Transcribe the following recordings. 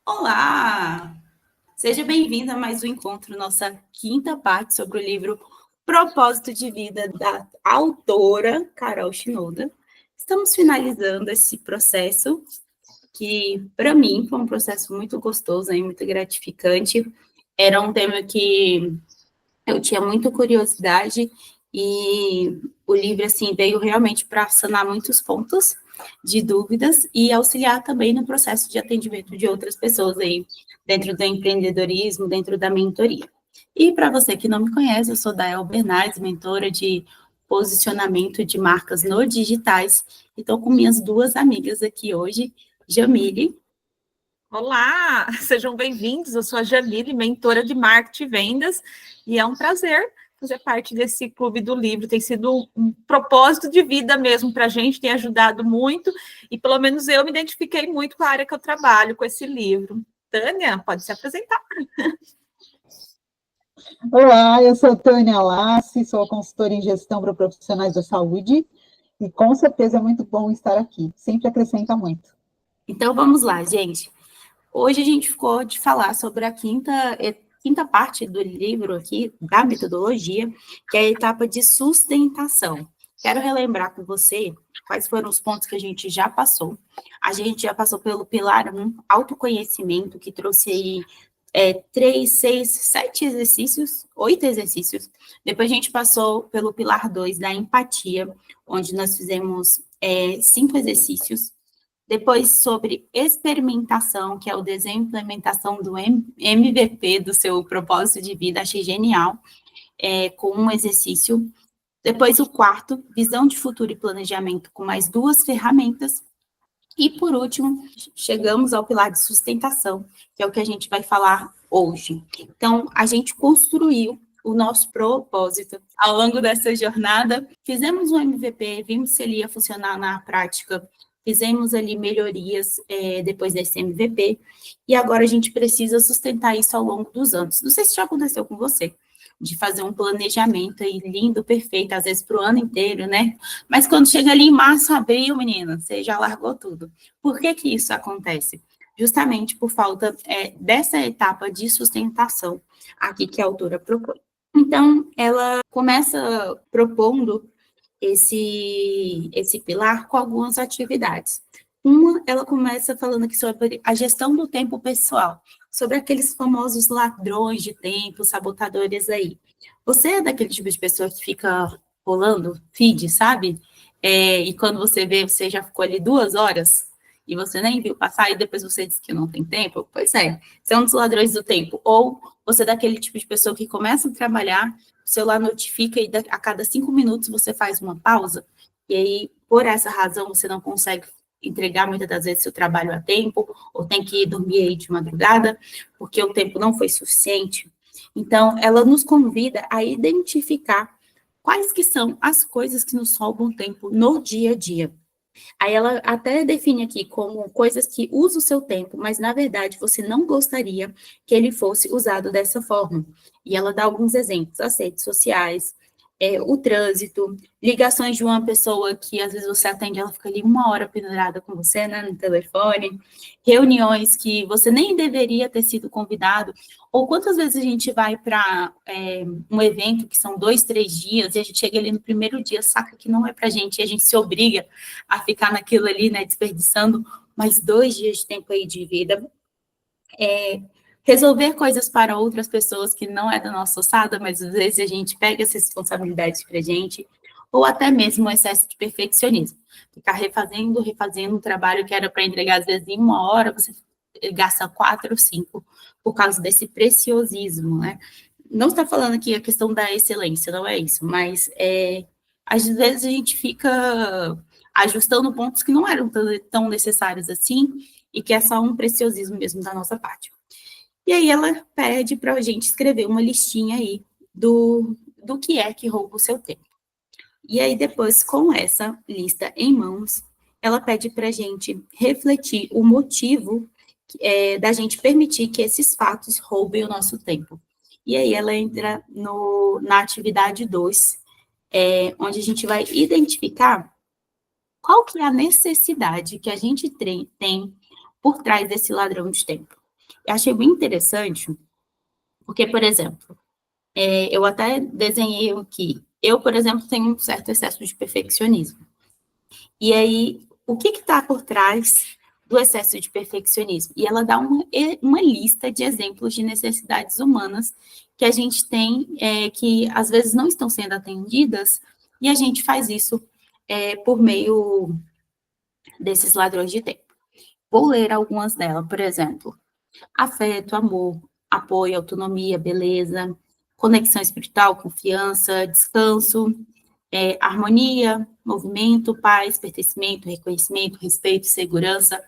Olá! Seja bem-vindo a mais um encontro, nossa quinta parte sobre o livro Propósito de Vida, da autora Carol Shinoda. Estamos finalizando esse processo, que para mim foi um processo muito gostoso e muito gratificante. Era um tema que eu tinha muita curiosidade e o livro assim veio realmente para sanar muitos pontos de dúvidas e auxiliar também no processo de atendimento de outras pessoas aí dentro do empreendedorismo, dentro da mentoria. E para você que não me conhece, eu sou Dael Bernardes, mentora de posicionamento de marcas no digitais, e estou com minhas duas amigas aqui hoje, Jamile. Olá, sejam bem-vindos. Eu sou a Jamile, mentora de marketing e vendas, e é um prazer fazer parte desse clube do livro. Tem sido um propósito de vida mesmo para a gente, tem ajudado muito, e pelo menos eu me identifiquei muito com a área que eu trabalho, com esse livro. Tânia, pode se apresentar. Olá, eu sou Tânia Lassi, sou consultora em gestão para profissionais da saúde, e com certeza é muito bom estar aqui, sempre acrescenta muito. Então vamos lá, gente. Hoje a gente ficou de falar sobre a quinta parte do livro aqui, da metodologia, que é a etapa de sustentação. Quero relembrar com você quais foram os pontos que a gente já passou. A gente já passou pelo pilar 1, autoconhecimento, que trouxe aí 3, 6, 7 exercícios, 8 exercícios. Depois a gente passou pelo pilar 2, da empatia, onde nós fizemos 5 exercícios. Depois, sobre experimentação, que é o desenho e implementação do MVP, do seu propósito de vida, achei genial, com um exercício. Depois, o quarto, visão de futuro e planejamento, com mais 2 ferramentas. E, por último, chegamos ao pilar de sustentação, que é o que a gente vai falar hoje. Então, a gente construiu o nosso propósito ao longo dessa jornada, fizemos um MVP, vimos se ele ia funcionar na prática, fizemos ali melhorias depois desse MVP, e agora a gente precisa sustentar isso ao longo dos anos. Não sei se já aconteceu com você, de fazer um planejamento aí lindo, perfeito, às vezes para o ano inteiro, né? Mas quando chega ali em março, abril, menina, você já largou tudo. Por que que isso acontece? Justamente por falta dessa etapa de sustentação aqui que a autora propõe. Então, ela começa propondo esse pilar com algumas atividades. Uma, ela começa falando aqui sobre a gestão do tempo pessoal, sobre aqueles famosos ladrões de tempo, sabotadores aí. Você é daquele tipo de pessoa que fica rolando feed, sabe? E quando você vê, você já ficou ali 2 horas e você nem viu passar e depois você diz que não tem tempo? Pois é, você é um dos ladrões do tempo. Ou você é daquele tipo de pessoa que começa a trabalhar, o celular notifica e a cada 5 minutos você faz uma pausa, e aí, por essa razão, você não consegue entregar muitas das vezes seu trabalho a tempo, ou tem que dormir aí de madrugada, porque o tempo não foi suficiente. Então, ela nos convida a identificar quais que são as coisas que nos roubam tempo no dia a dia. Aí ela até define aqui como coisas que usam o seu tempo, mas na verdade você não gostaria que ele fosse usado dessa forma. E ela dá alguns exemplos, as redes sociais, o trânsito, ligações de uma pessoa que às vezes você atende, ela fica ali 1 hora pendurada com você, né, no telefone, reuniões que você nem deveria ter sido convidado, ou quantas vezes a gente vai para um evento que são 2, 3 dias, e a gente chega ali no primeiro dia, saca que não é para a gente, e a gente se obriga a ficar naquilo ali, né, desperdiçando mais 2 dias de tempo aí de vida. Resolver coisas para outras pessoas que não é da nossa ossada, mas às vezes a gente pega essa responsabilidade para a gente, ou até mesmo o excesso de perfeccionismo. Ficar refazendo um trabalho que era para entregar às vezes em 1 hora, você gasta 4 ou 5 por causa desse preciosismo, né? Não está falando aqui a questão da excelência, não é isso, mas às vezes a gente fica ajustando pontos que não eram tão necessários assim, e que é só um preciosismo mesmo da nossa parte. E aí ela pede para a gente escrever uma listinha aí do que é que rouba o seu tempo. E aí depois, com essa lista em mãos, ela pede para a gente refletir o motivo da gente permitir que esses fatos roubem o nosso tempo. E aí ela entra na atividade 2, onde a gente vai identificar qual que é a necessidade que a gente tem por trás desse ladrão de tempo. Eu achei bem interessante, porque, por exemplo, eu até desenhei aqui. Eu, por exemplo, tenho um certo excesso de perfeccionismo. E aí, o que está por trás do excesso de perfeccionismo? E ela dá uma lista de exemplos de necessidades humanas que a gente tem, que às vezes não estão sendo atendidas, e a gente faz isso por meio desses ladrões de tempo. Vou ler algumas delas, por exemplo: afeto, amor, apoio, autonomia, beleza, conexão espiritual, confiança, descanso, harmonia, movimento, paz, pertencimento, reconhecimento, respeito, segurança.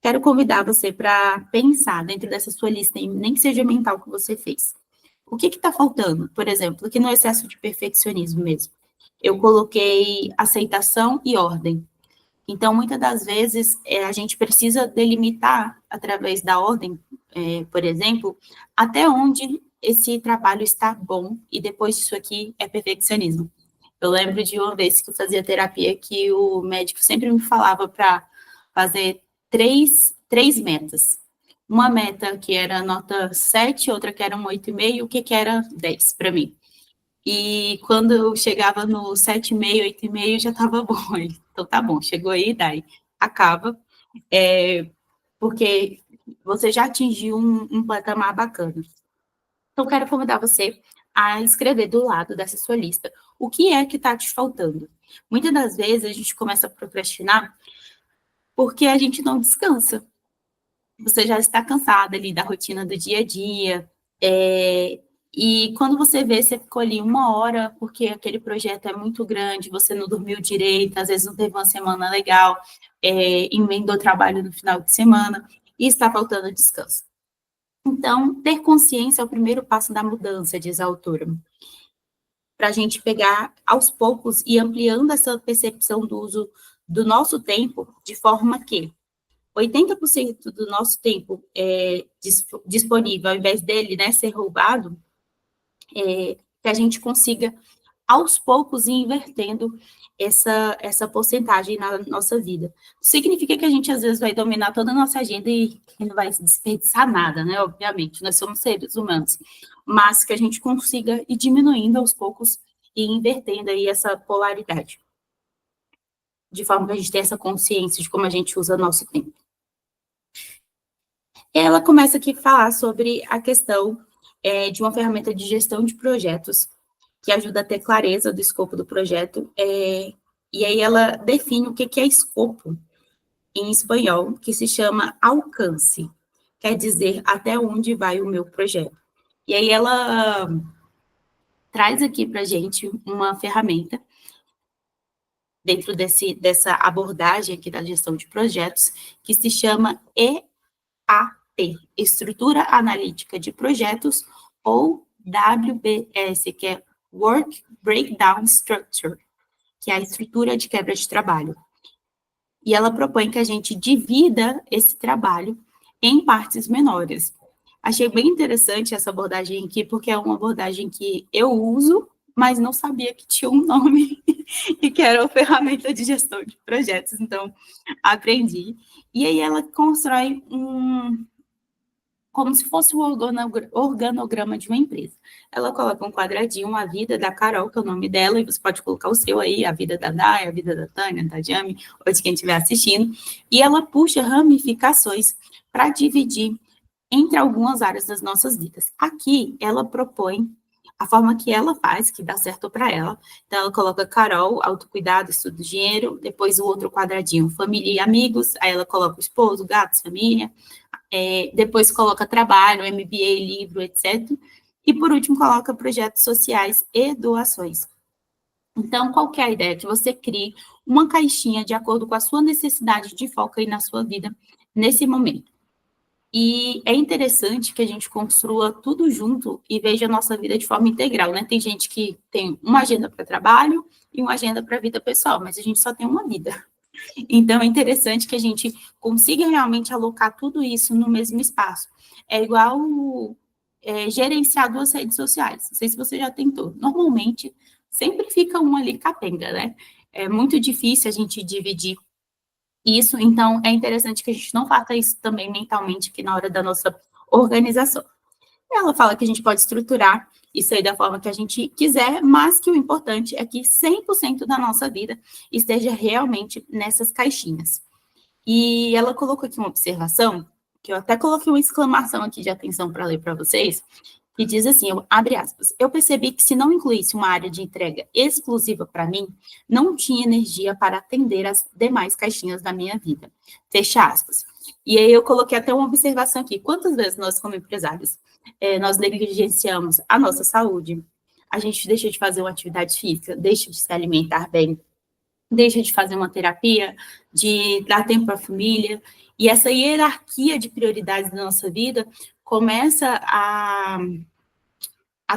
Quero convidar você para pensar dentro dessa sua lista, nem que seja mental que você fez. O que está faltando? Por exemplo, aqui no excesso de perfeccionismo mesmo. Eu coloquei aceitação e ordem. Então, muitas das vezes, a gente precisa delimitar, através da ordem, por exemplo, até onde esse trabalho está bom, e depois disso aqui é perfeccionismo. Eu lembro de uma vez que eu fazia terapia que o médico sempre me falava para fazer três metas. Uma meta que era nota 7, outra que era um 8,5, o que era 10 para mim. E quando eu chegava no 7,5, 8,5, já estava bom. Então, tá bom, chegou aí, daí acaba, porque você já atingiu um patamar bacana. Então, quero convidar você a escrever do lado dessa sua lista o que é que está te faltando. Muitas das vezes a gente começa a procrastinar porque a gente não descansa. Você já está cansada ali da rotina do dia a dia, e quando você vê, você ficou ali 1 hora, porque aquele projeto é muito grande, você não dormiu direito, às vezes não teve uma semana legal, emendou trabalho no final de semana, e está faltando descanso. Então, ter consciência é o primeiro passo da mudança, diz a autora, para a gente pegar aos poucos e ampliando essa percepção do uso do nosso tempo, de forma que 80% do nosso tempo disponível, ao invés dele, né, ser roubado, que a gente consiga, aos poucos, ir invertendo essa porcentagem na nossa vida. Significa que a gente, às vezes, vai dominar toda a nossa agenda e não vai desperdiçar nada, né? Obviamente, nós somos seres humanos, mas que a gente consiga ir diminuindo aos poucos e invertendo aí essa polaridade, de forma que a gente tenha essa consciência de como a gente usa nosso tempo. Ela começa aqui a falar sobre a questão de uma ferramenta de gestão de projetos, que ajuda a ter clareza do escopo do projeto, e aí ela define o que é escopo em espanhol, que se chama alcance, quer dizer até onde vai o meu projeto. E aí ela traz aqui para a gente uma ferramenta, dentro dessa abordagem aqui da gestão de projetos, que se chama EAP, Estrutura Analítica de Projetos, ou WBS, que é Work Breakdown Structure, que é a estrutura de quebra de trabalho. E ela propõe que a gente divida esse trabalho em partes menores. Achei bem interessante essa abordagem aqui, porque é uma abordagem que eu uso, mas não sabia que tinha um nome, e que era uma ferramenta de gestão de projetos, então aprendi. E aí ela constrói como se fosse o organograma de uma empresa. Ela coloca um quadradinho, a vida da Carol, que é o nome dela, e você pode colocar o seu aí, a vida da Day, a vida da Tânia, da Jami, ou de quem estiver assistindo, e ela puxa ramificações para dividir entre algumas áreas das nossas vidas. Aqui, ela propõe a forma que ela faz, que dá certo para ela. Então, ela coloca Carol, autocuidado, estudo do dinheiro, depois o outro quadradinho, família e amigos, aí ela coloca o esposo, gatos, família, depois coloca trabalho, MBA, livro, etc. E, por último, coloca projetos sociais e doações. Então, qual que é a ideia? Que você crie uma caixinha de acordo com a sua necessidade de foco aí na sua vida, nesse momento. E é interessante que a gente construa tudo junto e veja a nossa vida de forma integral, né? Tem gente que tem uma agenda para trabalho e uma agenda para a vida pessoal, mas a gente só tem uma vida. Então, é interessante que a gente consiga realmente alocar tudo isso no mesmo espaço. É igual gerenciar 2 redes sociais. Não sei se você já tentou. Normalmente, sempre fica um ali capenga, né? É muito difícil a gente dividir Isso, então, é interessante que a gente não faça isso também mentalmente aqui na hora da nossa organização. Ela fala que a gente pode estruturar isso aí da forma que a gente quiser, mas que o importante é que 100% da nossa vida esteja realmente nessas caixinhas. E ela colocou aqui uma observação, que eu até coloquei uma exclamação aqui de atenção para ler para vocês, que diz assim, abre aspas, eu percebi que se não incluísse uma área de entrega exclusiva para mim, não tinha energia para atender as demais caixinhas da minha vida. Fecha aspas. E aí eu coloquei até uma observação aqui, quantas vezes nós, como empresários, nós negligenciamos a nossa saúde, a gente deixa de fazer uma atividade física, deixa de se alimentar bem, deixa de fazer uma terapia, de dar tempo para a família, e essa hierarquia de prioridades da nossa vida começa a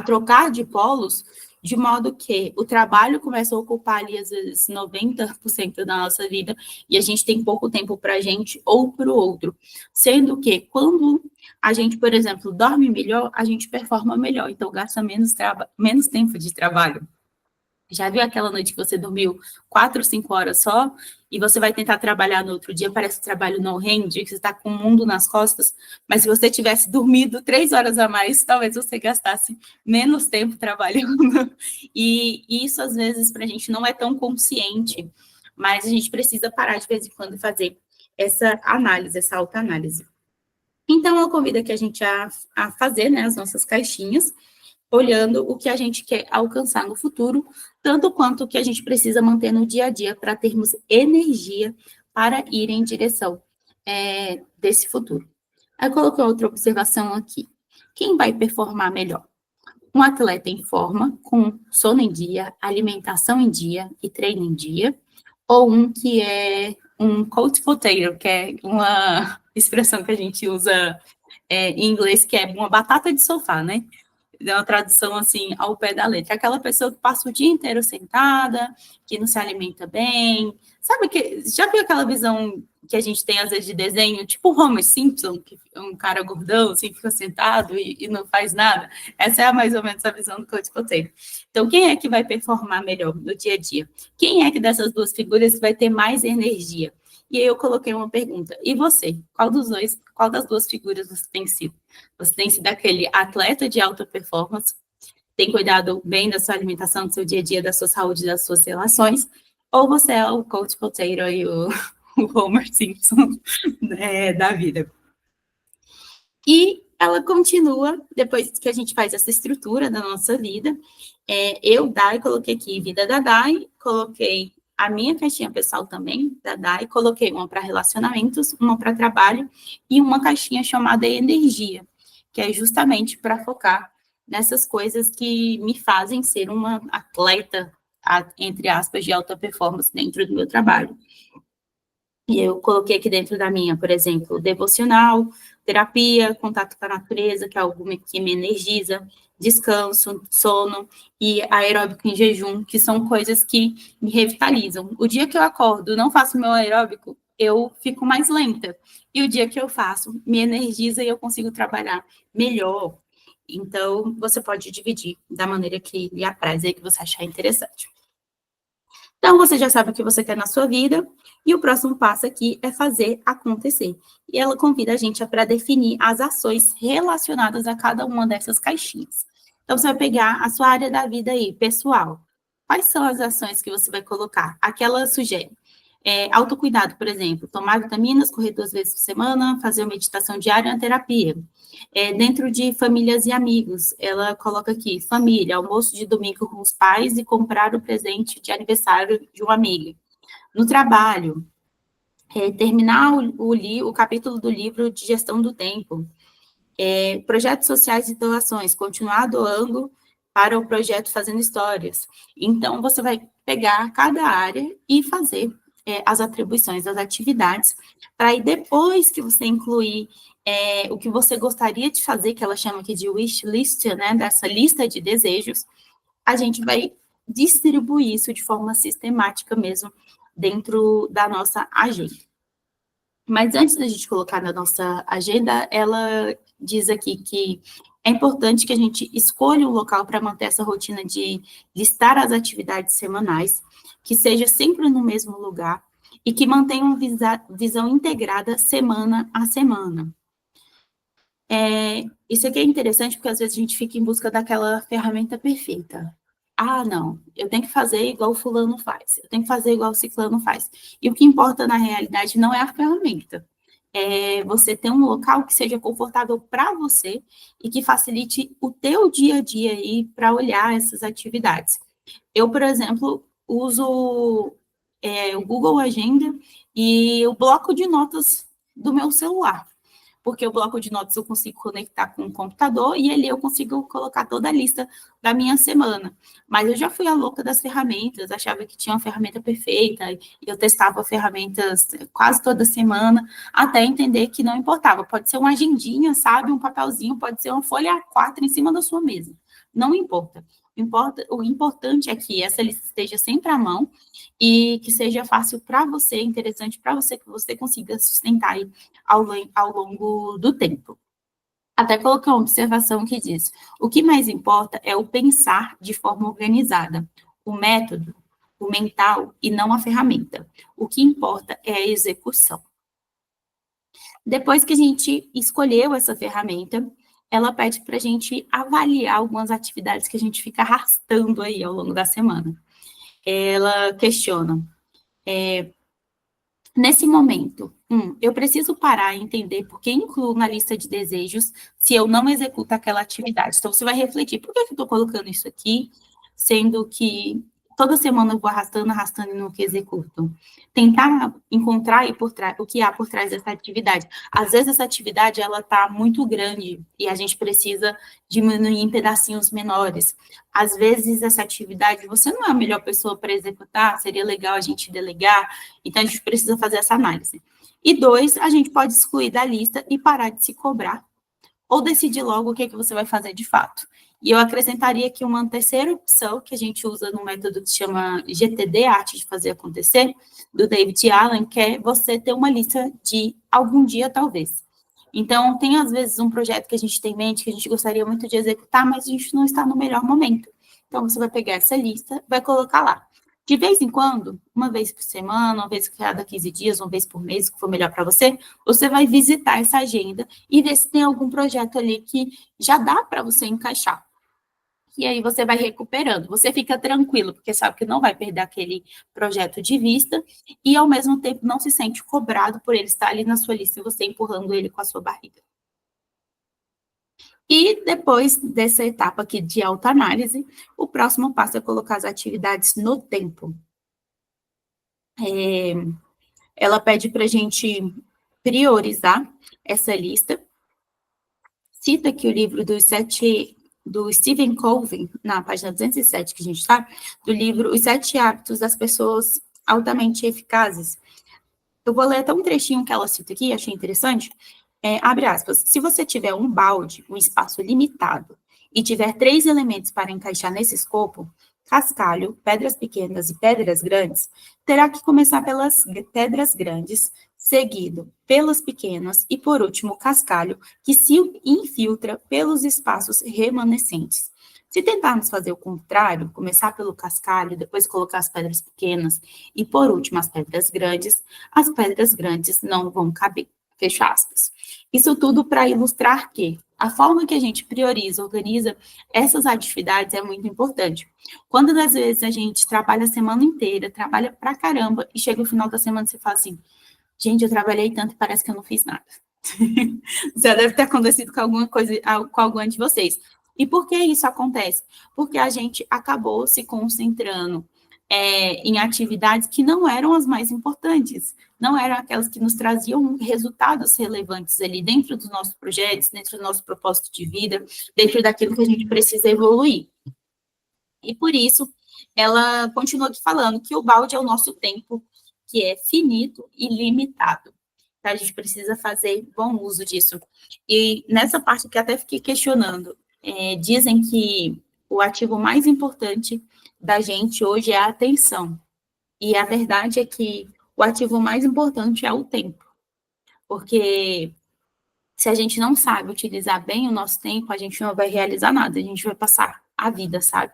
trocar de polos, de modo que o trabalho começa a ocupar ali, às vezes, 90% da nossa vida, e a gente tem pouco tempo para a gente ou para o outro. Sendo que, quando a gente, por exemplo, dorme melhor, a gente performa melhor, então gasta menos tempo de trabalho. Já viu aquela noite que você dormiu 4 ou 5 horas só, e você vai tentar trabalhar no outro dia, parece que o trabalho não rende, que você está com o mundo nas costas, mas se você tivesse dormido 3 horas a mais, talvez você gastasse menos tempo trabalhando. E isso, às vezes, para a gente não é tão consciente, mas a gente precisa parar de vez em quando e fazer essa análise, essa autoanálise. Então, eu convido aqui a gente a fazer, né, as nossas caixinhas, olhando o que a gente quer alcançar no futuro, tanto quanto o que a gente precisa manter no dia a dia para termos energia para ir em direção desse futuro. Aí eu coloquei outra observação aqui. Quem vai performar melhor? Um atleta em forma, com sono em dia, alimentação em dia e treino em dia, ou um que é um couch potato, que é uma expressão que a gente usa em inglês, que é uma batata de sofá, né? É uma tradução, assim, ao pé da letra. Aquela pessoa que passa o dia inteiro sentada, que não se alimenta bem. Sabe que já viu aquela visão que a gente tem, às vezes, de desenho, tipo o Homer Simpson, que é um cara gordão, assim, fica sentado e não faz nada? Essa é mais ou menos a visão do coach potato. Então, quem é que vai performar melhor no dia a dia? Quem é que dessas duas figuras vai ter mais energia? E aí eu coloquei uma pergunta. E você? Qual das duas figuras você tem sido? Você tem sido aquele atleta de alta performance, tem cuidado bem da sua alimentação, do seu dia a dia, da sua saúde, das suas relações, ou você é o coach potato e o Homer Simpson da vida? E ela continua, depois que a gente faz essa estrutura da nossa vida, eu, Dai, coloquei aqui vida da Dai, coloquei a minha caixinha pessoal também, da Dai, coloquei uma para relacionamentos, uma para trabalho, e uma caixinha chamada energia, que é justamente para focar nessas coisas que me fazem ser uma atleta, entre aspas, de alta performance dentro do meu trabalho. E eu coloquei aqui dentro da minha, por exemplo, devocional, terapia, contato com a natureza, que é algo que me energiza, descanso, sono e aeróbico em jejum, que são coisas que me revitalizam. O dia que eu acordo, não faço meu aeróbico, eu fico mais lenta. E o dia que eu faço, me energiza e eu consigo trabalhar melhor. Então, você pode dividir da maneira que lhe apraz e que você achar interessante. Então, você já sabe o que você quer na sua vida, e o próximo passo aqui é fazer acontecer. E ela convida a gente para definir as ações relacionadas a cada uma dessas caixinhas. Então, você vai pegar a sua área da vida aí, pessoal. Quais são as ações que você vai colocar? Aqui ela sugere. Autocuidado, por exemplo, tomar vitaminas, correr 2 vezes por semana, fazer uma meditação diária na terapia. Dentro de famílias e amigos, ela coloca aqui, família, almoço de domingo com os pais e comprar o presente de aniversário de uma amiga. No trabalho, terminar o capítulo do livro de gestão do tempo. Projetos sociais e doações, continuar doando para o projeto Fazendo Histórias. Então, você vai pegar cada área e fazer as atribuições das atividades, para aí depois que você incluir o que você gostaria de fazer, que ela chama aqui de wish list, né, dessa lista de desejos, a gente vai distribuir isso de forma sistemática mesmo dentro da nossa agenda. Mas antes da gente colocar na nossa agenda, ela diz aqui que é importante que a gente escolha um local para manter essa rotina de listar as atividades semanais, que seja sempre no mesmo lugar e que mantém uma visão integrada semana a semana. Isso aqui é interessante porque às vezes a gente fica em busca daquela ferramenta perfeita. Ah, não, eu tenho que fazer igual o fulano faz, eu tenho que fazer igual o ciclano faz. E o que importa na realidade não é a ferramenta, é você ter um local que seja confortável para você e que facilite o teu dia a dia aí para olhar essas atividades. Eu, por exemplo, uso o Google Agenda e o bloco de notas do meu celular, porque o bloco de notas eu consigo conectar com o computador e ali eu consigo colocar toda a lista da minha semana. Mas eu já fui a louca das ferramentas, achava que tinha uma ferramenta perfeita, e eu testava ferramentas quase toda semana, até entender que não importava. Pode ser uma agendinha, sabe? Um papelzinho, pode ser uma folha A4 em cima da sua mesa. Não importa. O importante é que essa lista esteja sempre à mão e que seja fácil para você, interessante para você, que você consiga sustentar aí ao longo do tempo. Até colocar uma observação que diz: o que mais importa é o pensar de forma organizada, o método, o mental e não a ferramenta. O que importa é a execução. Depois que a gente escolheu essa ferramenta, ela pede para a gente avaliar algumas atividades que a gente fica arrastando aí ao longo da semana. Ela questiona, nesse momento, eu preciso parar e entender por que incluo na lista de desejos se eu não executo aquela atividade. Então, você vai refletir, por que eu estou colocando isso aqui, sendo que toda semana eu vou arrastando e nunca executo. Tentar encontrar aí o que há por trás dessa atividade. Às vezes, essa atividade, ela está muito grande e a gente precisa diminuir em pedacinhos menores. Às vezes, essa atividade, você não é a melhor pessoa para executar, seria legal a gente delegar, então a gente precisa fazer essa análise. E 2, a gente pode excluir da lista e parar de se cobrar, ou decidir logo o que, é que você vai fazer de fato. E eu acrescentaria aqui uma terceira opção que a gente usa no método que se chama GTD, Arte de Fazer Acontecer, do David Allen, que é você ter uma lista de algum dia, talvez. Então, tem às vezes um projeto que a gente tem em mente, que a gente gostaria muito de executar, mas a gente não está no melhor momento. Então, você vai pegar essa lista, vai colocar lá. De vez em quando, uma vez por semana, uma vez cada 15 dias, uma vez por mês, que for melhor para você, você vai visitar essa agenda e ver se tem algum projeto ali que já dá para você encaixar. E aí você vai recuperando. Você fica tranquilo, porque sabe que não vai perder aquele projeto de vista e, ao mesmo tempo, não se sente cobrado por ele estar ali na sua lista e você empurrando ele com a sua barriga. E depois dessa etapa aqui de autoanálise, o próximo passo é colocar as atividades no tempo. Ela pede para a gente priorizar essa lista. Cita aqui o livro do Stephen Covey, na página 207 que a gente está, do livro Os 7 Hábitos das Pessoas Altamente Eficazes. Eu vou ler até um trechinho que ela cita aqui, achei interessante. Abre aspas, se você tiver um balde, um espaço limitado, e tiver 3 elementos para encaixar nesse escopo, cascalho, pedras pequenas e pedras grandes, terá que começar pelas pedras grandes, seguido pelas pequenas e, por último, cascalho, que se infiltra pelos espaços remanescentes. Se tentarmos fazer o contrário, começar pelo cascalho, depois colocar as pedras pequenas e, por último, as pedras grandes não vão caber. Fecha aspas. Isso tudo para ilustrar que a forma que a gente prioriza, organiza essas atividades é muito importante. Quando, às vezes, a gente trabalha a semana inteira, trabalha pra caramba, e chega o final da semana e você fala assim, gente, eu trabalhei tanto e parece que eu não fiz nada. Já deve ter acontecido com alguma coisa, com algum de vocês. E por que isso acontece? Porque a gente acabou se concentrando em atividades que não eram as mais importantes, não eram aquelas que nos traziam resultados relevantes ali dentro dos nossos projetos, dentro do nosso propósito de vida, dentro daquilo que a gente precisa evoluir. E por isso, ela continua aqui falando que o balde é o nosso tempo, que é finito e limitado. Tá? A gente precisa fazer bom uso disso. E nessa parte que até fiquei questionando, dizem que o ativo mais importante da gente hoje é a atenção. E a verdade é que o ativo mais importante é o tempo. Porque se a gente não sabe utilizar bem o nosso tempo, a gente não vai realizar nada, a gente vai passar a vida, sabe?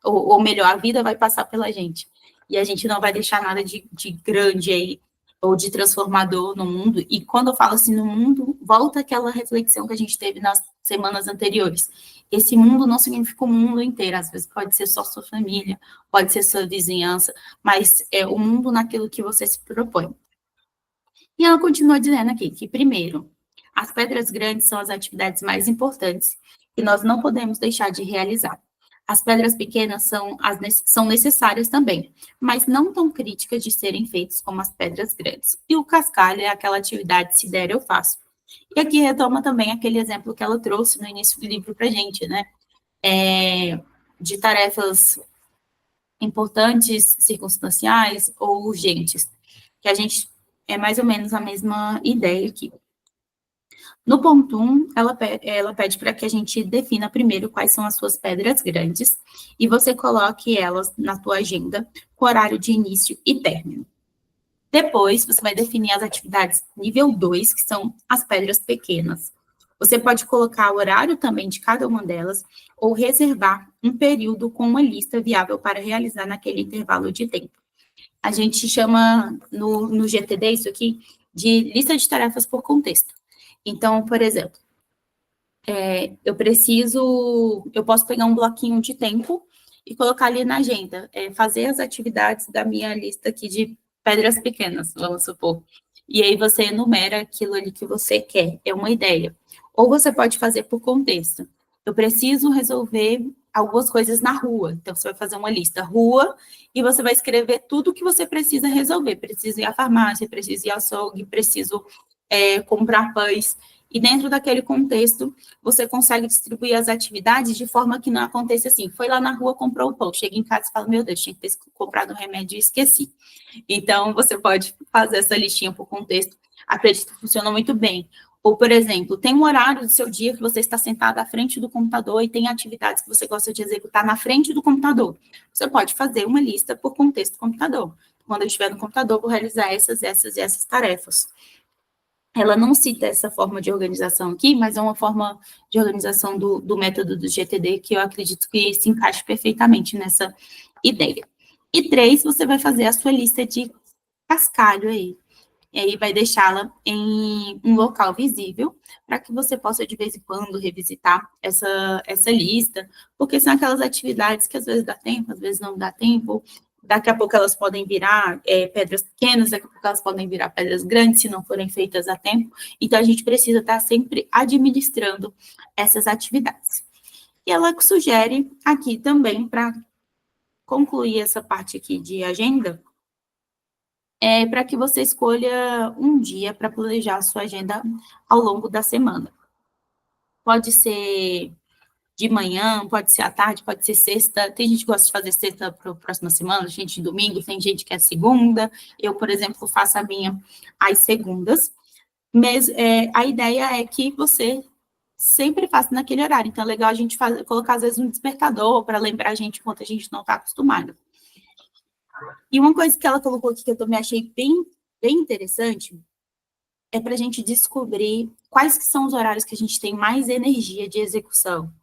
Ou melhor, a vida vai passar pela gente. E a gente não vai deixar nada de grande aí ou de transformador no mundo. E quando eu falo assim no mundo, volta aquela reflexão que a gente teve nas semanas anteriores. Esse mundo não significa o mundo inteiro, às vezes pode ser só sua família, pode ser sua vizinhança, mas é o mundo naquilo que você se propõe. E ela continua dizendo aqui que, primeiro, as pedras grandes são as atividades mais importantes que nós não podemos deixar de realizar. As pedras pequenas são necessárias também, mas não tão críticas de serem feitas como as pedras grandes. E o cascalho é aquela atividade, se der, eu faço. E aqui retoma também aquele exemplo que ela trouxe no início do livro para a gente, né? De tarefas importantes, circunstanciais ou urgentes, que a gente é mais ou menos a mesma ideia aqui. No ponto 1, ela pede para que a gente defina primeiro quais são as suas pedras grandes e você coloque elas na tua agenda com horário de início e término. Depois, você vai definir as atividades nível 2, que são as pedras pequenas. Você pode colocar o horário também de cada uma delas ou reservar um período com uma lista viável para realizar naquele intervalo de tempo. A gente chama no GTD isso aqui de lista de tarefas por contexto. Então, por exemplo, eu posso pegar um bloquinho de tempo e colocar ali na agenda, fazer as atividades da minha lista aqui de pedras pequenas, vamos supor. E aí você enumera aquilo ali que você quer, é uma ideia. Ou você pode fazer por contexto. Eu preciso resolver algumas coisas na rua. Então, você vai fazer uma lista rua e você vai escrever tudo o que você precisa resolver. Preciso ir à farmácia, preciso ir ao açougue, preciso comprar pães. E dentro daquele contexto, você consegue distribuir as atividades de forma que não aconteça assim. Foi lá na rua, comprou o pão, chega em casa e fala, meu Deus, tinha que ter comprado o remédio e esqueci. Então, você pode fazer essa listinha por contexto. Acredito que funciona muito bem. Ou, por exemplo, tem um horário do seu dia que você está sentado à frente do computador e tem atividades que você gosta de executar na frente do computador. Você pode fazer uma lista por contexto do computador. Quando eu estiver no computador, vou realizar essas tarefas. Ela não cita essa forma de organização aqui, mas é uma forma de organização do método do GTD que eu acredito que se encaixa perfeitamente nessa ideia. E 3, você vai fazer a sua lista de cascalho aí. E aí vai deixá-la em um local visível, para que você possa, de vez em quando, revisitar essa lista, porque são aquelas atividades que às vezes dá tempo, às vezes não dá tempo, daqui a pouco elas podem virar pedras pequenas, daqui a pouco elas podem virar pedras grandes, se não forem feitas a tempo, então a gente precisa estar sempre administrando essas atividades. E ela sugere aqui também, para concluir essa parte aqui de agenda, para que você escolha um dia para planejar a sua agenda ao longo da semana. Pode ser de manhã, pode ser à tarde, pode ser sexta. Tem gente que gosta de fazer sexta para a próxima semana, gente de domingo, tem gente que é segunda. Eu, por exemplo, faço a minha às segundas. Mas a ideia é que você sempre faça naquele horário. Então, é legal a gente colocar, às vezes, um despertador para lembrar a gente enquanto a gente não está acostumado. E uma coisa que ela colocou aqui que eu também achei bem interessante é para a gente descobrir quais que são os horários que a gente tem mais energia de execução.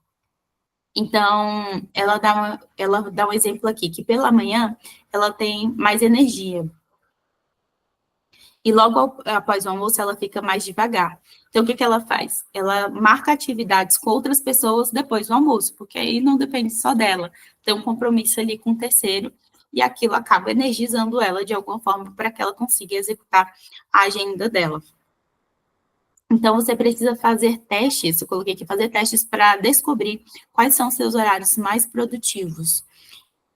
Então, ela dá um exemplo aqui, que pela manhã ela tem mais energia. E logo após o almoço ela fica mais devagar. Então, o que ela faz? Ela marca atividades com outras pessoas depois do almoço, porque aí não depende só dela. Tem um compromisso ali com o terceiro, e aquilo acaba energizando ela de alguma forma para que ela consiga executar a agenda dela. Então, você precisa fazer testes, eu coloquei aqui, fazer testes para descobrir quais são os seus horários mais produtivos,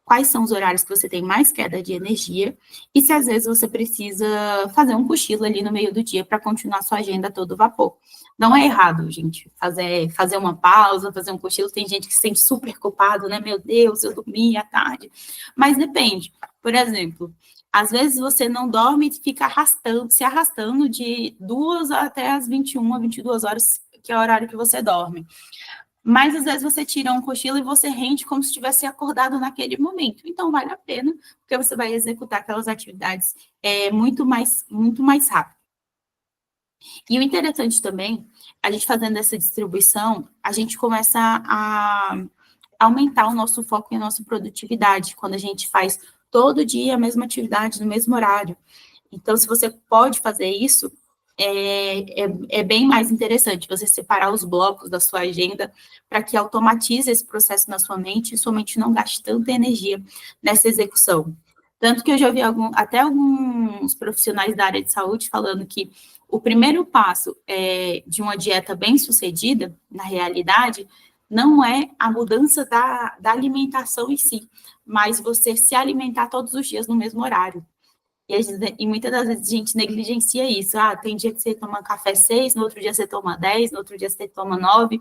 quais são os horários que você tem mais queda de energia, e se às vezes você precisa fazer um cochilo ali no meio do dia para continuar sua agenda a todo vapor. Não é errado, gente, fazer uma pausa, fazer um cochilo. Tem gente que se sente super culpado, né? Meu Deus, eu dormi à tarde. Mas depende. Por exemplo, às vezes você não dorme e fica se arrastando de 2 até as 21, 22 horas, que é o horário que você dorme. Mas, às vezes, você tira um cochilo e você rende como se tivesse acordado naquele momento. Então, vale a pena, porque você vai executar aquelas atividades muito mais rápido. E o interessante também, a gente fazendo essa distribuição, a gente começa a aumentar o nosso foco e a nossa produtividade, quando a gente faz todo dia a mesma atividade, no mesmo horário. Então, se você pode fazer isso, é bem mais interessante você separar os blocos da sua agenda para que automatize esse processo na sua mente e sua mente não gaste tanta energia nessa execução. Tanto que eu já vi até alguns profissionais da área de saúde falando que o primeiro passo de uma dieta bem-sucedida, na realidade, não é a mudança da alimentação em si, mas você se alimentar todos os dias no mesmo horário. E muitas das vezes a gente negligencia isso. Tem dia que você toma café 6, no outro dia você toma 10, no outro dia você toma 9,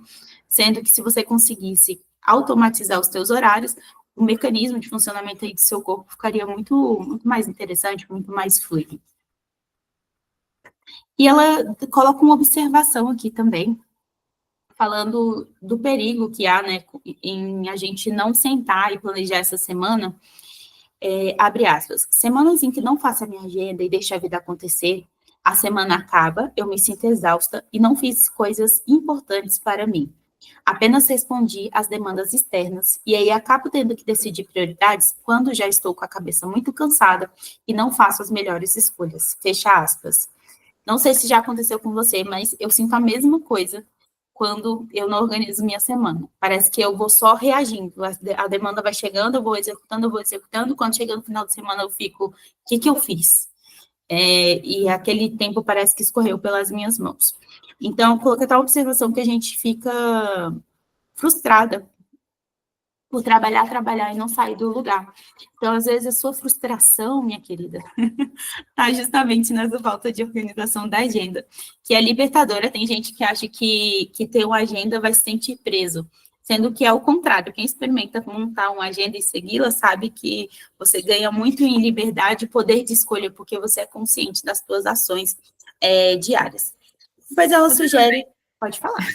sendo que se você conseguisse automatizar os seus horários, o mecanismo de funcionamento aí do seu corpo ficaria muito, muito mais interessante, muito mais fluido. E ela coloca uma observação aqui também, falando do perigo que há, né, em a gente não sentar e planejar essa semana. Abre aspas, semanas em que não faço a minha agenda e deixo a vida acontecer, a semana acaba, eu me sinto exausta e não fiz coisas importantes para mim. Apenas respondi às demandas externas e aí acabo tendo que decidir prioridades quando já estou com a cabeça muito cansada e não faço as melhores escolhas. Fecha aspas. Não sei se já aconteceu com você, mas eu sinto a mesma coisa quando eu não organizo minha semana. Parece que eu vou só reagindo. A demanda vai chegando, eu vou executando. Quando chega no final de semana, eu fico, o que eu fiz? E aquele tempo parece que escorreu pelas minhas mãos. Então, coloquei tal observação que a gente fica frustrada por trabalhar e não sair do lugar. Então, às vezes, a sua frustração, minha querida, está justamente nessa falta de organização da agenda, que é libertadora. Tem gente que acha que ter uma agenda vai se sentir preso, sendo que é o contrário. Quem experimenta montar uma agenda e segui-la sabe que você ganha muito em liberdade e poder de escolha, porque você é consciente das suas ações diárias. Depois ela sugere... Pode falar.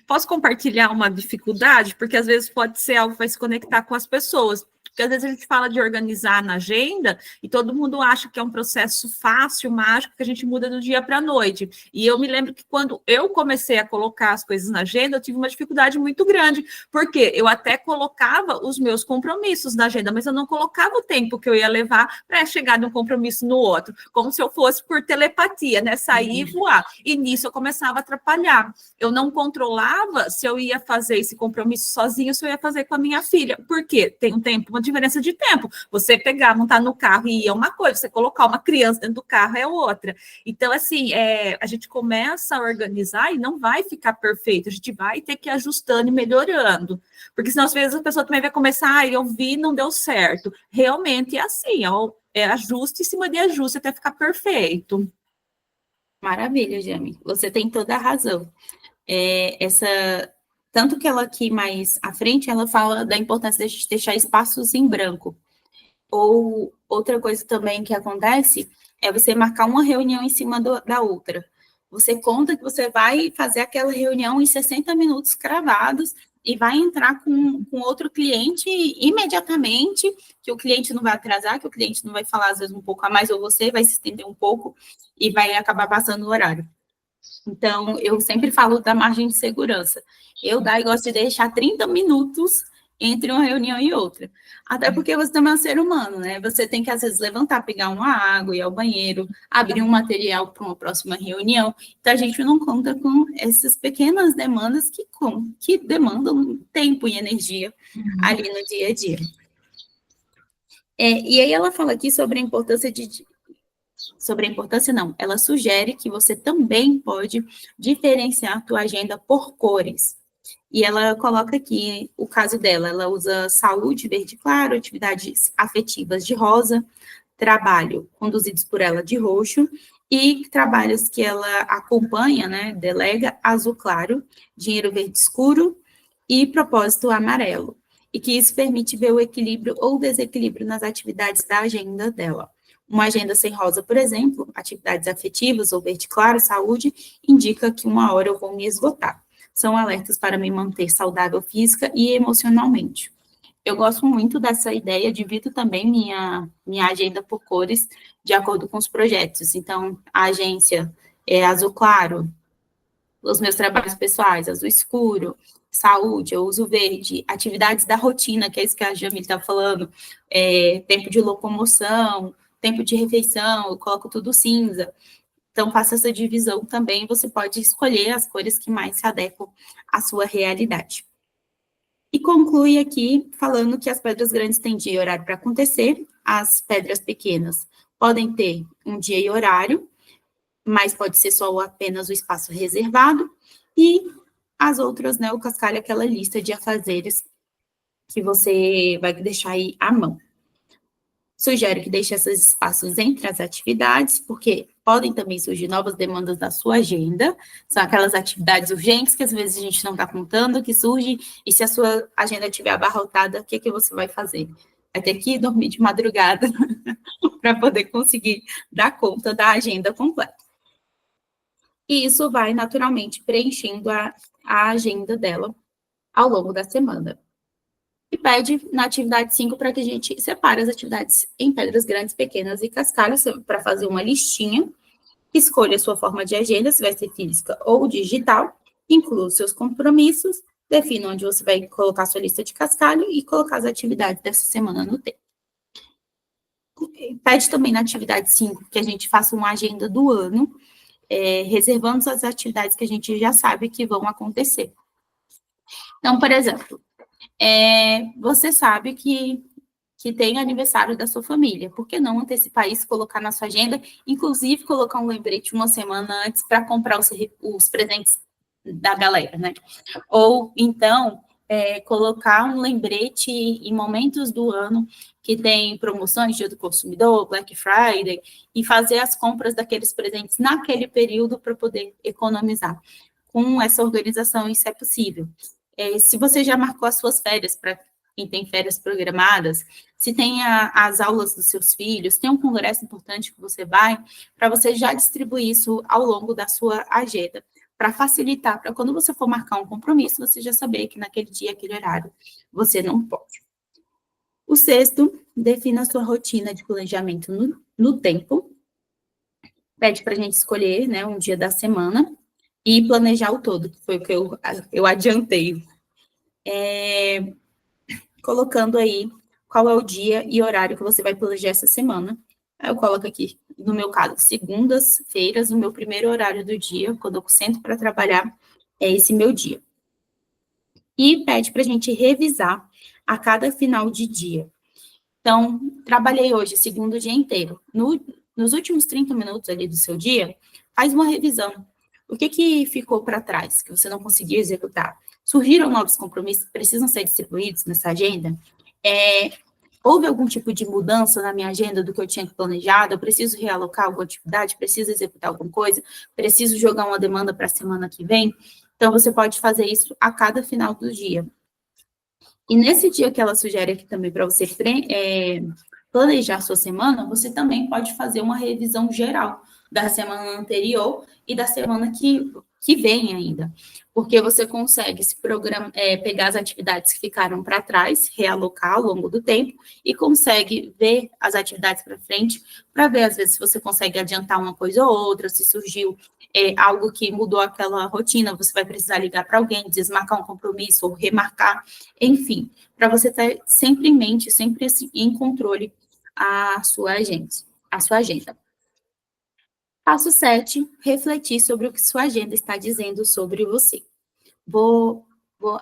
Posso compartilhar uma dificuldade? Porque às vezes pode ser algo que vai se conectar com as pessoas. Porque às vezes a gente fala de organizar na agenda e todo mundo acha que é um processo fácil, mágico, que a gente muda do dia para a noite. E eu me lembro que quando eu comecei a colocar as coisas na agenda, eu tive uma dificuldade muito grande, porque eu até colocava os meus compromissos na agenda, mas eu não colocava o tempo que eu ia levar para chegar de um compromisso no outro, como se eu fosse por telepatia, né? Sair e voar. E nisso eu começava a atrapalhar. Eu não controlava se eu ia fazer esse compromisso sozinho, se eu ia fazer com a minha filha. Por quê? Tem um tempo, uma diferença de tempo. Você pegar, montar no carro e ir é uma coisa, você colocar uma criança dentro do carro é outra. Então, assim, a gente começa a organizar e não vai ficar perfeito, a gente vai ter que ir ajustando e melhorando. Porque senão, às vezes, a pessoa também vai começar, eu vi, não deu certo. Realmente é assim, é ajuste em cima de ajuste até ficar perfeito. Maravilha, Jami. Você tem toda a razão. Tanto que ela aqui mais à frente, ela fala da importância de a gente deixar espaços em branco. Ou outra coisa também que acontece é você marcar uma reunião em cima da outra. Você conta que você vai fazer aquela reunião em 60 minutos cravados e vai entrar com outro cliente imediatamente, que o cliente não vai atrasar, que o cliente não vai falar, às vezes, um pouco a mais, ou você vai se estender um pouco e vai acabar passando o horário. Então, eu sempre falo da margem de segurança. Eu gosto de deixar 30 minutos entre uma reunião e outra. Até porque você também é um ser humano, né? Você tem que, às vezes, levantar, pegar uma água, ir ao banheiro, abrir um material para uma próxima reunião. Então, a gente não conta com essas pequenas demandas que demandam tempo e energia ali no dia a dia. E aí ela fala aqui sobre a importância ela sugere que você também pode diferenciar a tua agenda por cores. E ela coloca aqui o caso dela, ela usa saúde verde claro, atividades afetivas de rosa, trabalho conduzidos por ela de roxo, e trabalhos que ela acompanha, né, delega azul claro, dinheiro verde escuro e propósito amarelo. E que isso permite ver o equilíbrio ou desequilíbrio nas atividades da agenda dela. Uma agenda sem rosa, por exemplo, atividades afetivas ou verde claro, saúde, indica que uma hora eu vou me esgotar. São alertas para me manter saudável física e emocionalmente. Eu gosto muito dessa ideia, divido também minha agenda por cores, de acordo com os projetos. Então, a agência é azul claro, os meus trabalhos pessoais, azul escuro, saúde, eu uso verde, atividades da rotina, que é isso que a Jamile está falando, tempo de locomoção, tempo de refeição, eu coloco tudo cinza. Então, faça essa divisão também, você pode escolher as cores que mais se adequam à sua realidade. E conclui aqui falando que as pedras grandes têm dia e horário para acontecer, as pedras pequenas podem ter um dia e horário, mas pode ser só apenas o espaço reservado, e as outras, né, o cascalho é aquela lista de afazeres que você vai deixar aí à mão. Sugiro que deixe esses espaços entre as atividades, porque podem também surgir novas demandas da sua agenda, são aquelas atividades urgentes que às vezes a gente não está contando, que surgem, e se a sua agenda estiver abarrotada, o que você vai fazer? Vai ter que dormir de madrugada para poder conseguir dar conta da agenda completa. E isso vai naturalmente preenchendo a agenda dela ao longo da semana. E pede na atividade 5 para que a gente separe as atividades em pedras grandes, pequenas e cascalhos, para fazer uma listinha. Escolha a sua forma de agenda, se vai ser física ou digital, inclua os seus compromissos, defina onde você vai colocar a sua lista de cascalho e colocar as atividades dessa semana no tempo. Pede também na atividade 5 que a gente faça uma agenda do ano, reservando as atividades que a gente já sabe que vão acontecer. Então, por exemplo, você sabe que tem aniversário da sua família. Por que não antecipar isso, colocar na sua agenda, inclusive colocar um lembrete uma semana antes para comprar os presentes da galera, né? Ou, então, colocar um lembrete em momentos do ano que tem promoções, Dia do Consumidor, Black Friday, e fazer as compras daqueles presentes naquele período para poder economizar. Com essa organização, isso é possível. Se você já marcou as suas férias, para quem tem férias programadas, se tem as aulas dos seus filhos, tem um congresso importante que você vai, para você já distribuir isso ao longo da sua agenda, para facilitar, para quando você for marcar um compromisso, você já saber que naquele dia, aquele horário, você não pode. O 6º, defina a sua rotina de planejamento no tempo. Pede para a gente escolher, né, um dia da semana, e planejar o todo, que foi o que eu adiantei. Colocando aí qual é o dia e horário que você vai planejar essa semana. Aí eu coloco aqui, no meu caso, segundas-feiras, o meu primeiro horário do dia, quando eu sento para trabalhar, é esse meu dia. E pede para a gente revisar a cada final de dia. Então, trabalhei hoje, segundo dia inteiro. Nos últimos 30 minutos ali do seu dia, faz uma revisão. O que ficou para trás, que você não conseguiu executar? Surgiram novos compromissos que precisam ser distribuídos nessa agenda? Houve algum tipo de mudança na minha agenda do que eu tinha planejado? Eu preciso realocar alguma atividade? Preciso executar alguma coisa? Preciso jogar uma demanda para a semana que vem? Então, você pode fazer isso a cada final do dia. E nesse dia que ela sugere aqui também para você planejar a sua semana, você também pode fazer uma revisão geral da semana anterior e da semana que vem ainda, porque você consegue pegar as atividades que ficaram para trás, realocar ao longo do tempo, e consegue ver as atividades para frente, para ver, às vezes, se você consegue adiantar uma coisa ou outra, se surgiu algo que mudou aquela rotina, você vai precisar ligar para alguém, desmarcar um compromisso ou remarcar, enfim, para você ter sempre em mente, sempre assim, em controle a sua agenda. Passo 7, refletir sobre o que sua agenda está dizendo sobre você. Vou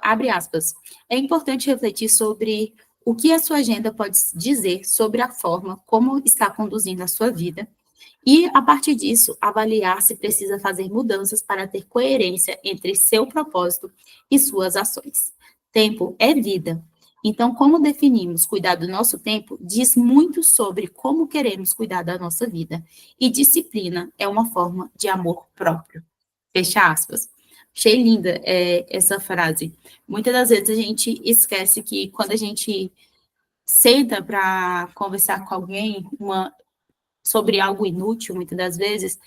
abre aspas. É importante refletir sobre o que a sua agenda pode dizer sobre a forma como está conduzindo a sua vida e, a partir disso, avaliar se precisa fazer mudanças para ter coerência entre seu propósito e suas ações. Tempo é vida. Então, como definimos cuidar do nosso tempo diz muito sobre como queremos cuidar da nossa vida. E disciplina é uma forma de amor próprio. Fecha aspas. Achei linda essa frase. Muitas das vezes a gente esquece que quando a gente senta para conversar com alguém sobre algo inútil, muitas das vezes,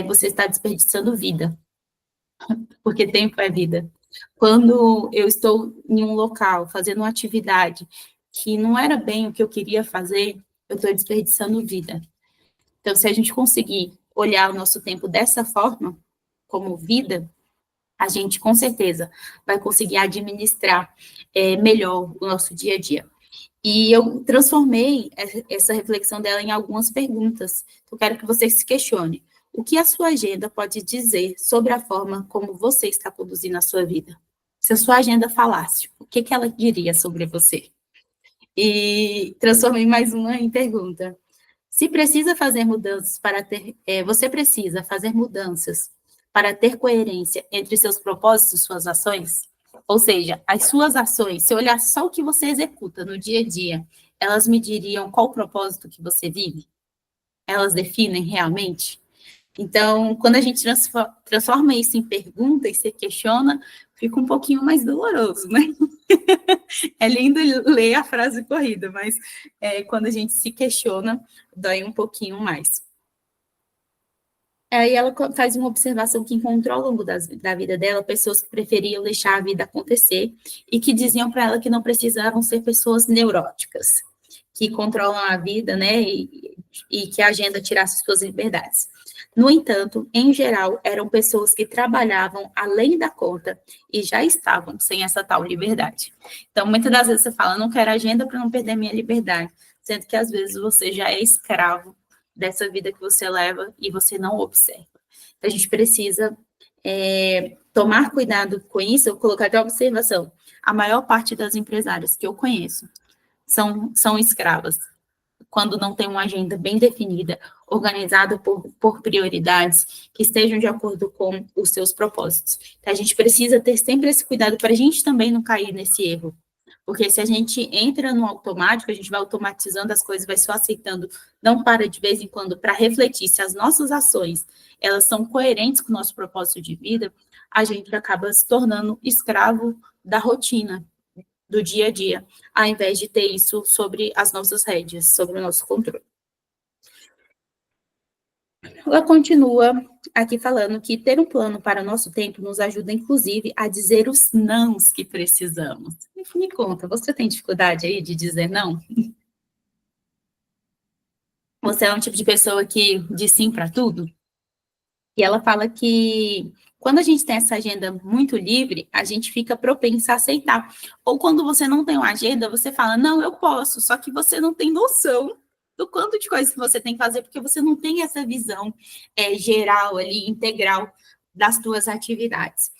você está desperdiçando vida. Porque tempo é vida. Quando eu estou em um local, fazendo uma atividade que não era bem o que eu queria fazer, eu estou desperdiçando vida. Então, se a gente conseguir olhar o nosso tempo dessa forma, como vida, a gente, com certeza, vai conseguir administrar melhor o nosso dia a dia. E eu transformei essa reflexão dela em algumas perguntas. Eu quero que você se questione. O que a sua agenda pode dizer sobre a forma como você está conduzindo a sua vida? Se a sua agenda falasse, o que ela diria sobre você? E transformei mais uma em pergunta. Se precisa fazer mudanças para ter, você precisa fazer mudanças para ter coerência entre seus propósitos e suas ações? Ou seja, as suas ações, se olhar só o que você executa no dia a dia, elas me diriam qual o propósito que você vive? Elas definem realmente? Então, quando a gente transforma isso em pergunta e se questiona, fica um pouquinho mais doloroso, né? É lindo ler a frase corrida, mas quando a gente se questiona, dói um pouquinho mais. Aí ela faz uma observação que encontrou ao longo da vida dela pessoas que preferiam deixar a vida acontecer e que diziam para ela que não precisavam ser pessoas neuróticas, que controlam a vida, né, e que a agenda tirasse suas liberdades. No entanto, em geral, eram pessoas que trabalhavam além da conta e já estavam sem essa tal liberdade. Então, muitas das vezes você fala, não quero agenda para não perder minha liberdade, sendo que às vezes você já é escravo dessa vida que você leva e você não observa. Então, a gente precisa tomar cuidado com isso. Eu colocar até observação. A maior parte das empresárias que eu conheço são escravas, quando não tem uma agenda bem definida, organizada por prioridades, que estejam de acordo com os seus propósitos. Então, a gente precisa ter sempre esse cuidado para a gente também não cair nesse erro. Porque se a gente entra no automático, a gente vai automatizando as coisas, vai só aceitando, não para de vez em quando para refletir se as nossas ações, elas são coerentes com o nosso propósito de vida, a gente acaba se tornando escravo da rotina, do dia a dia, ao invés de ter isso sobre as nossas rédeas, sobre o nosso controle. Ela continua aqui falando que ter um plano para o nosso tempo nos ajuda, inclusive, a dizer os nãos que precisamos. Me conta, você tem dificuldade aí de dizer não? Você é um tipo de pessoa que diz sim para tudo? E ela fala que quando a gente tem essa agenda muito livre, a gente fica propensa a aceitar. Ou quando você não tem uma agenda, você fala, não, eu posso, só que você não tem noção do quanto de coisas que você tem que fazer, porque você não tem essa visão geral ali, integral das suas atividades.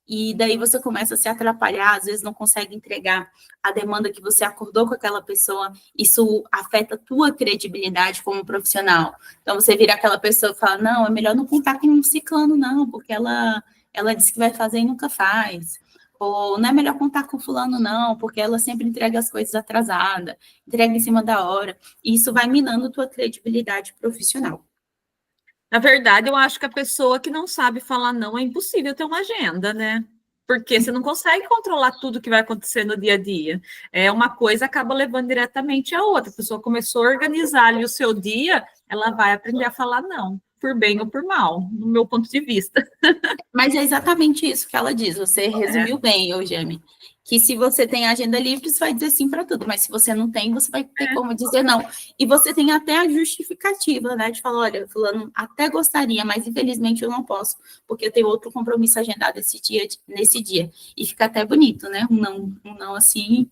E daí você começa a se atrapalhar, às vezes não consegue entregar a demanda que você acordou com aquela pessoa, isso afeta a tua credibilidade como profissional. Então, você vira aquela pessoa que fala, não, é melhor não contar com um ciclano, não, porque ela disse que vai fazer e nunca faz. Ou não é melhor contar com fulano, não, porque ela sempre entrega as coisas atrasadas, entrega em cima da hora. E isso vai minando a tua credibilidade profissional. Na verdade, eu acho que a pessoa que não sabe falar não é impossível ter uma agenda, né? Porque você não consegue controlar tudo que vai acontecer no dia a dia. Uma coisa acaba levando diretamente a outra. A pessoa começou a organizar ali o seu dia, ela vai aprender a falar não, por bem ou por mal, no meu ponto de vista. Mas é exatamente isso que ela diz. Você resumiu bem, Eugênia. Que se você tem agenda livre, você vai dizer sim para tudo. Mas se você não tem, você vai ter como dizer não. E você tem até a justificativa, né? De falar, olha, fulano até gostaria, mas infelizmente eu não posso, porque eu tenho outro compromisso agendado nesse dia. E fica até bonito, né? Um não assim,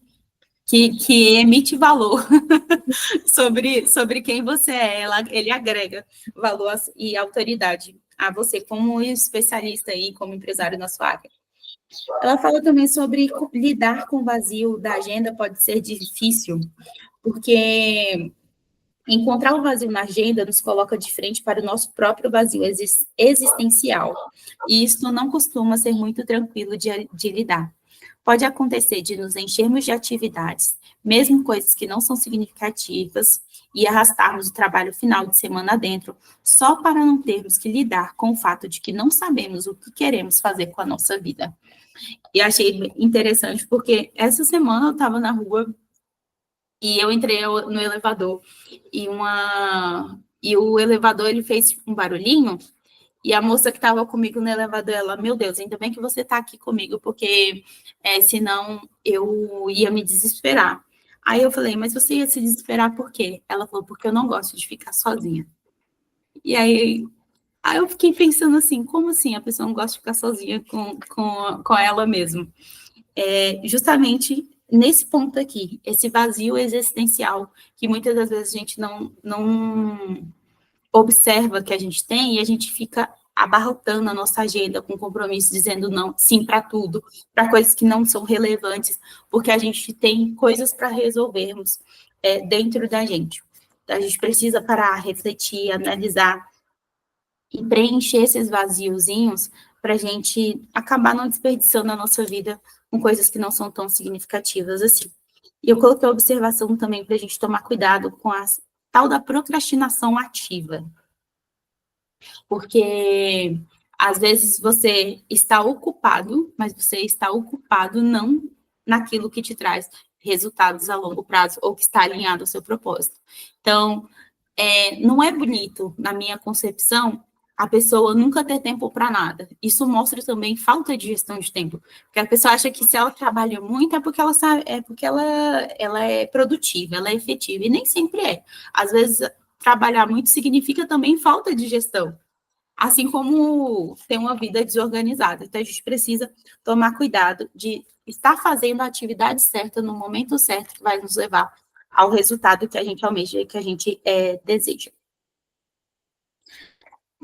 que emite valor sobre quem você é. Ele agrega valor e autoridade a você como especialista aí, como empresário na sua área. Ela fala também sobre lidar com o vazio da agenda pode ser difícil, porque encontrar o vazio na agenda nos coloca de frente para o nosso próprio vazio existencial, e isso não costuma ser muito tranquilo de lidar. Pode acontecer de nos enchermos de atividades, mesmo coisas que não são significativas, e arrastarmos o trabalho final de semana dentro, só para não termos que lidar com o fato de que não sabemos o que queremos fazer com a nossa vida. E achei interessante, porque essa semana eu estava na rua e eu entrei no elevador e o elevador ele fez um barulhinho e a moça que estava comigo no elevador, ela, meu Deus, ainda bem que você está aqui comigo, porque senão eu ia me desesperar. Aí eu falei, mas você ia se desesperar por quê? Ela falou, porque eu não gosto de ficar sozinha. E aí eu fiquei pensando assim, como assim a pessoa não gosta de ficar sozinha com ela mesma? Justamente nesse ponto aqui, esse vazio existencial, que muitas das vezes a gente não observa que a gente tem, e a gente fica abarrotando a nossa agenda com compromisso, dizendo não, sim para tudo, para coisas que não são relevantes, porque a gente tem coisas para resolvermos dentro da gente. Então, a gente precisa parar, refletir, analisar e preencher esses vaziozinhos para a gente acabar não desperdiçando a nossa vida com coisas que não são tão significativas assim. E eu coloquei a observação também para a gente tomar cuidado com a tal da procrastinação ativa. Porque, às vezes, você está ocupado, mas você está ocupado não naquilo que te traz resultados a longo prazo ou que está alinhado ao seu propósito. Então, não é bonito, na minha concepção, a pessoa nunca ter tempo para nada. Isso mostra também falta de gestão de tempo. Porque a pessoa acha que se ela trabalha muito é porque ela sabe, ela é produtiva, ela é efetiva. E nem sempre é. Às vezes, trabalhar muito significa também falta de gestão. Assim como ter uma vida desorganizada. Então, a gente precisa tomar cuidado de estar fazendo a atividade certa no momento certo que vai nos levar ao resultado que a gente almeja e que a gente deseja.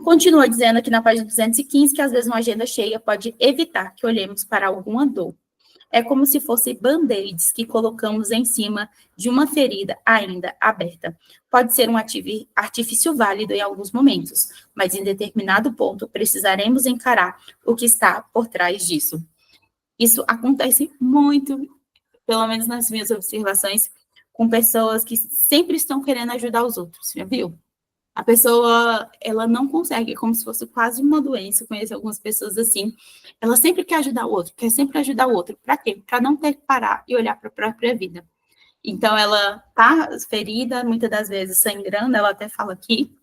Continua dizendo aqui na página 215 que às vezes uma agenda cheia pode evitar que olhemos para alguma dor. É como se fossem band-aids que colocamos em cima de uma ferida ainda aberta. Pode ser um artifício válido em alguns momentos, mas em determinado ponto precisaremos encarar o que está por trás disso. Isso acontece muito, pelo menos nas minhas observações, com pessoas que sempre estão querendo ajudar os outros, já viu? A pessoa, ela não consegue, é como se fosse quase uma doença, eu conheço algumas pessoas assim, ela sempre quer ajudar o outro, quer sempre ajudar o outro. Para quê? Para não ter que parar e olhar para a própria vida. Então, ela tá ferida, muitas das vezes sangrando, ela até fala aqui,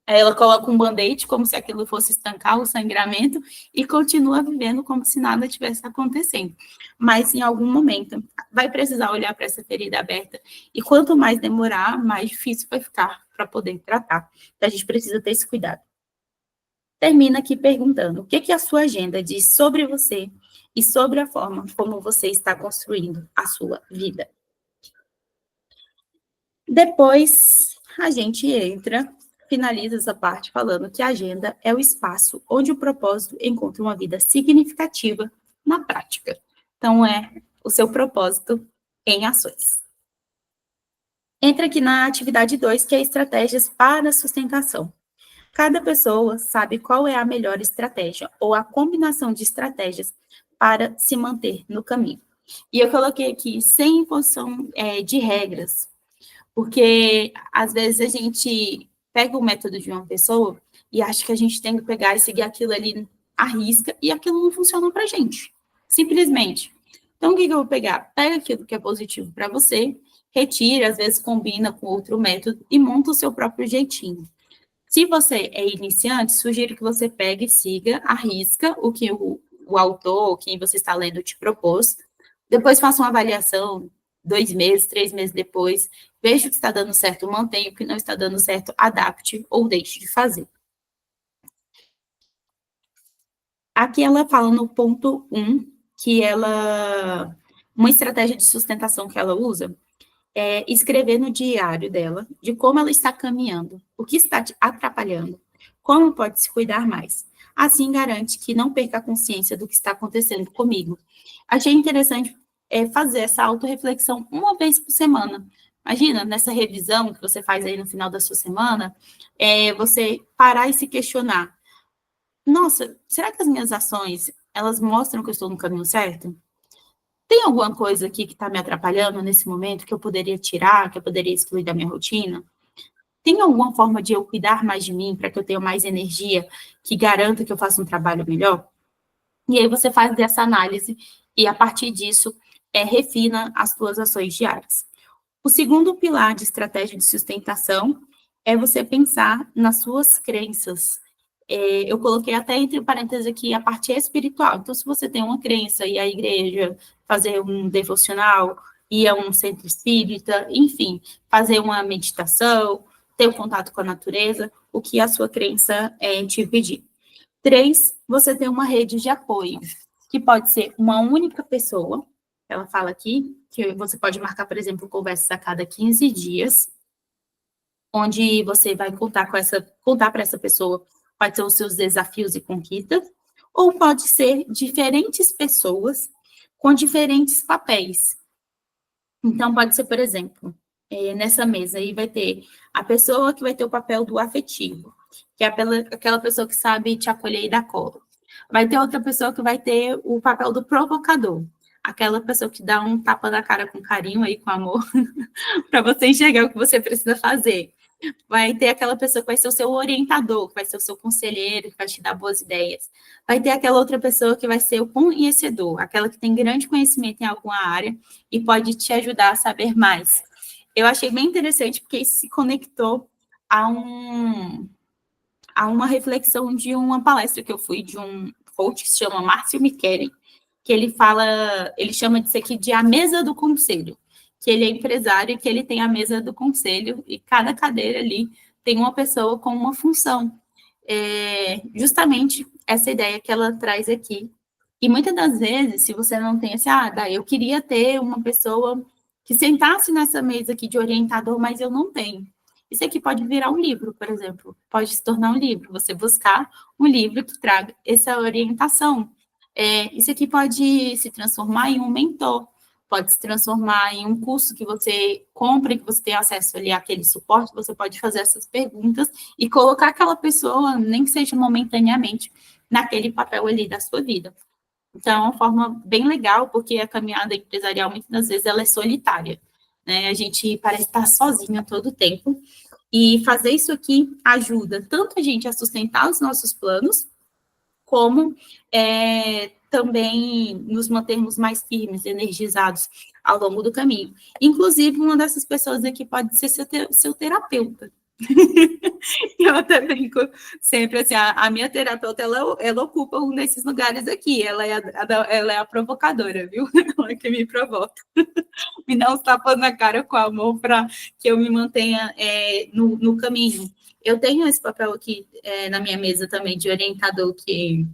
aí ela coloca um band-aid como se aquilo fosse estancar o sangramento e continua vivendo como se nada tivesse acontecendo. Mas em algum momento vai precisar olhar para essa ferida aberta e quanto mais demorar, mais difícil vai ficar para poder tratar. Então a gente precisa ter esse cuidado. Termina aqui perguntando o que a sua agenda diz sobre você e sobre a forma como você está construindo a sua vida. Depois a gente finaliza essa parte falando que a agenda é o espaço onde o propósito encontra uma vida significativa na prática. Então, é o seu propósito em ações. Entra aqui na atividade 2, que é estratégias para sustentação. Cada pessoa sabe qual é a melhor estratégia ou a combinação de estratégias para se manter no caminho. E eu coloquei aqui sem imposição de regras, porque às vezes a gente pega o método de uma pessoa e acha que a gente tem que pegar e seguir aquilo ali à risca, e aquilo não funciona para a gente, simplesmente. Então, o que eu vou pegar? Pega aquilo que é positivo para você, retira, às vezes combina com outro método e monta o seu próprio jeitinho. Se você é iniciante, sugiro que você pegue e siga à risca o que o autor, ou quem você está lendo, te propôs. Depois faça uma avaliação, 2 meses, 3 meses depois, veja o que está dando certo, mantenha, o que não está dando certo, adapte ou deixe de fazer. Aqui ela fala no ponto 1, que uma estratégia de sustentação que ela usa é escrever no diário dela de como ela está caminhando, o que está te atrapalhando, como pode se cuidar mais. Assim garante que não perca a consciência do que está acontecendo comigo. Achei interessante fazer essa autorreflexão uma vez por semana. Imagina, nessa revisão que você faz aí no final da sua semana, você parar e se questionar. Nossa, será que as minhas ações, elas mostram que eu estou no caminho certo? Tem alguma coisa aqui que está me atrapalhando nesse momento que eu poderia tirar, que eu poderia excluir da minha rotina? Tem alguma forma de eu cuidar mais de mim para que eu tenha mais energia, que garanta que eu faça um trabalho melhor? E aí você faz essa análise e, a partir disso, refina as suas ações diárias. O segundo pilar de estratégia de sustentação é você pensar nas suas crenças. Eu coloquei até entre parênteses aqui a parte espiritual. Então, se você tem uma crença e a igreja, fazer um devocional, ir a um centro espírita, enfim, fazer uma meditação, ter um contato com a natureza, o que a sua crença te pedir. 3, você tem uma rede de apoio, que pode ser uma única pessoa, Ela fala aqui que você pode marcar, por exemplo, conversas a cada 15 dias, onde você vai contar para essa pessoa quais são os seus desafios e conquistas, ou pode ser diferentes pessoas com diferentes papéis. Então, pode ser, por exemplo, nessa mesa aí vai ter a pessoa que vai ter o papel do afetivo, que é aquela pessoa que sabe te acolher e dar colo. Vai ter outra pessoa que vai ter o papel do provocador, aquela pessoa que dá um tapa na cara com carinho aí, com amor, para você enxergar o que você precisa fazer. Vai ter aquela pessoa que vai ser o seu orientador, que vai ser o seu conselheiro, que vai te dar boas ideias. Vai ter aquela outra pessoa que vai ser o conhecedor, aquela que tem grande conhecimento em alguma área e pode te ajudar a saber mais. Eu achei bem interessante porque isso se conectou a uma reflexão de uma palestra que eu fui de um coach que se chama Márcio Micheli, que ele chama disso aqui de a mesa do conselho, que ele é empresário e que ele tem a mesa do conselho, e cada cadeira ali tem uma pessoa com uma função. Justamente essa ideia que ela traz aqui. E muitas das vezes, se você não tem esse, eu queria ter uma pessoa que sentasse nessa mesa aqui de orientador, mas eu não tenho. Isso aqui pode virar um livro, por exemplo. Pode se tornar um livro, você buscar um livro que traga essa orientação. Isso aqui pode se transformar em um mentor, pode se transformar em um curso que você compra, que você tem acesso ali àquele suporte, você pode fazer essas perguntas e colocar aquela pessoa, nem que seja momentaneamente, naquele papel ali da sua vida. Então, é uma forma bem legal, porque a caminhada empresarial, muitas das vezes, ela é solitária, né? A gente parece estar sozinho a todo tempo, e fazer isso aqui ajuda tanto a gente a sustentar os nossos planos, como também nos mantermos mais firmes, energizados ao longo do caminho. Inclusive, uma dessas pessoas aqui pode ser seu terapeuta. Eu até brinco sempre assim, a minha terapeuta, ela ocupa um desses lugares aqui, ela é a provocadora, viu? Ela é que me provoca. Me dá uns tapas na cara com amor para que eu me mantenha no caminho. Eu tenho esse papel aqui na minha mesa também de orientador, que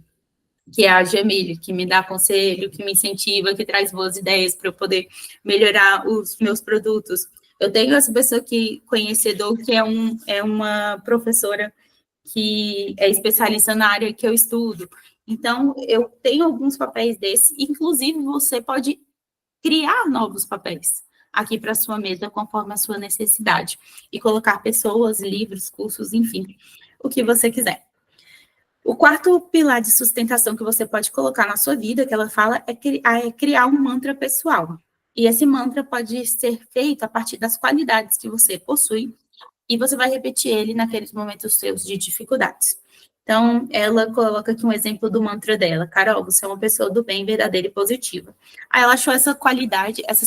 é a Jamile, que me dá conselho, que me incentiva, que traz boas ideias para eu poder melhorar os meus produtos. Eu tenho essa pessoa aqui, conhecedor, que é uma professora que é especialista na área que eu estudo. Então, eu tenho alguns papéis desses, inclusive você pode criar novos papéis aqui para a sua mesa, conforme a sua necessidade, e colocar pessoas, livros, cursos, enfim, o que você quiser. O quarto pilar de sustentação que você pode colocar na sua vida, que ela fala, é criar um mantra pessoal. E esse mantra pode ser feito a partir das qualidades que você possui, e você vai repetir ele naqueles momentos seus de dificuldades. Então, ela coloca aqui um exemplo do mantra dela. Carol, você é uma pessoa do bem, verdadeira e positiva. Aí ela achou essas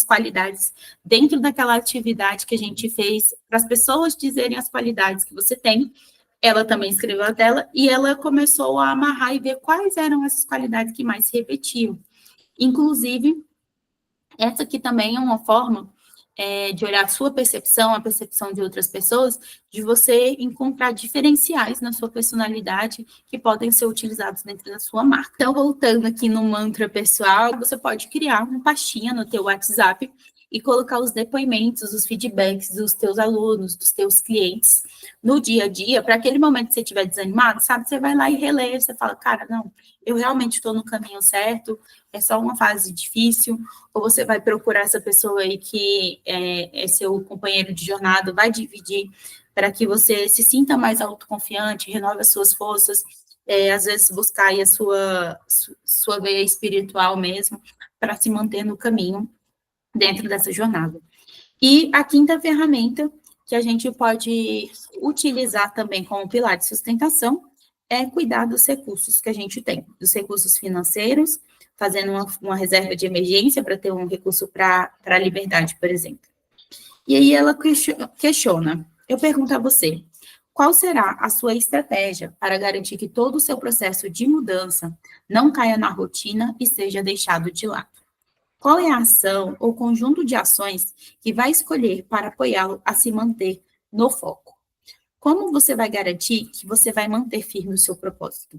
qualidades dentro daquela atividade que a gente fez, para as pessoas dizerem as qualidades que você tem. Ela também escreveu a dela, e ela começou a amarrar e ver quais eram essas qualidades que mais se repetiam. Inclusive, essa aqui também é uma forma de olhar a sua percepção, a percepção de outras pessoas, de você encontrar diferenciais na sua personalidade que podem ser utilizados dentro da sua marca. Então, voltando aqui no mantra pessoal, você pode criar uma pastinha no teu WhatsApp e colocar os depoimentos, os feedbacks dos teus alunos, dos teus clientes no dia a dia, para aquele momento que você estiver desanimado, sabe, você vai lá e relê, você fala, cara, não, eu realmente estou no caminho certo, é só uma fase difícil, ou você vai procurar essa pessoa aí que é seu companheiro de jornada, vai dividir para que você se sinta mais autoconfiante, renove as suas forças, às vezes buscar aí a sua veia espiritual mesmo, para se manter no caminho dentro dessa jornada. E a quinta ferramenta que a gente pode utilizar também como pilar de sustentação é cuidar dos recursos que a gente tem, dos recursos financeiros, fazendo uma reserva de emergência para ter um recurso para a liberdade, por exemplo. E aí ela questiona, eu pergunto a você, qual será a sua estratégia para garantir que todo o seu processo de mudança não caia na rotina e seja deixado de lado? Qual é a ação ou conjunto de ações que vai escolher para apoiá-lo a se manter no foco? Como você vai garantir que você vai manter firme o seu propósito?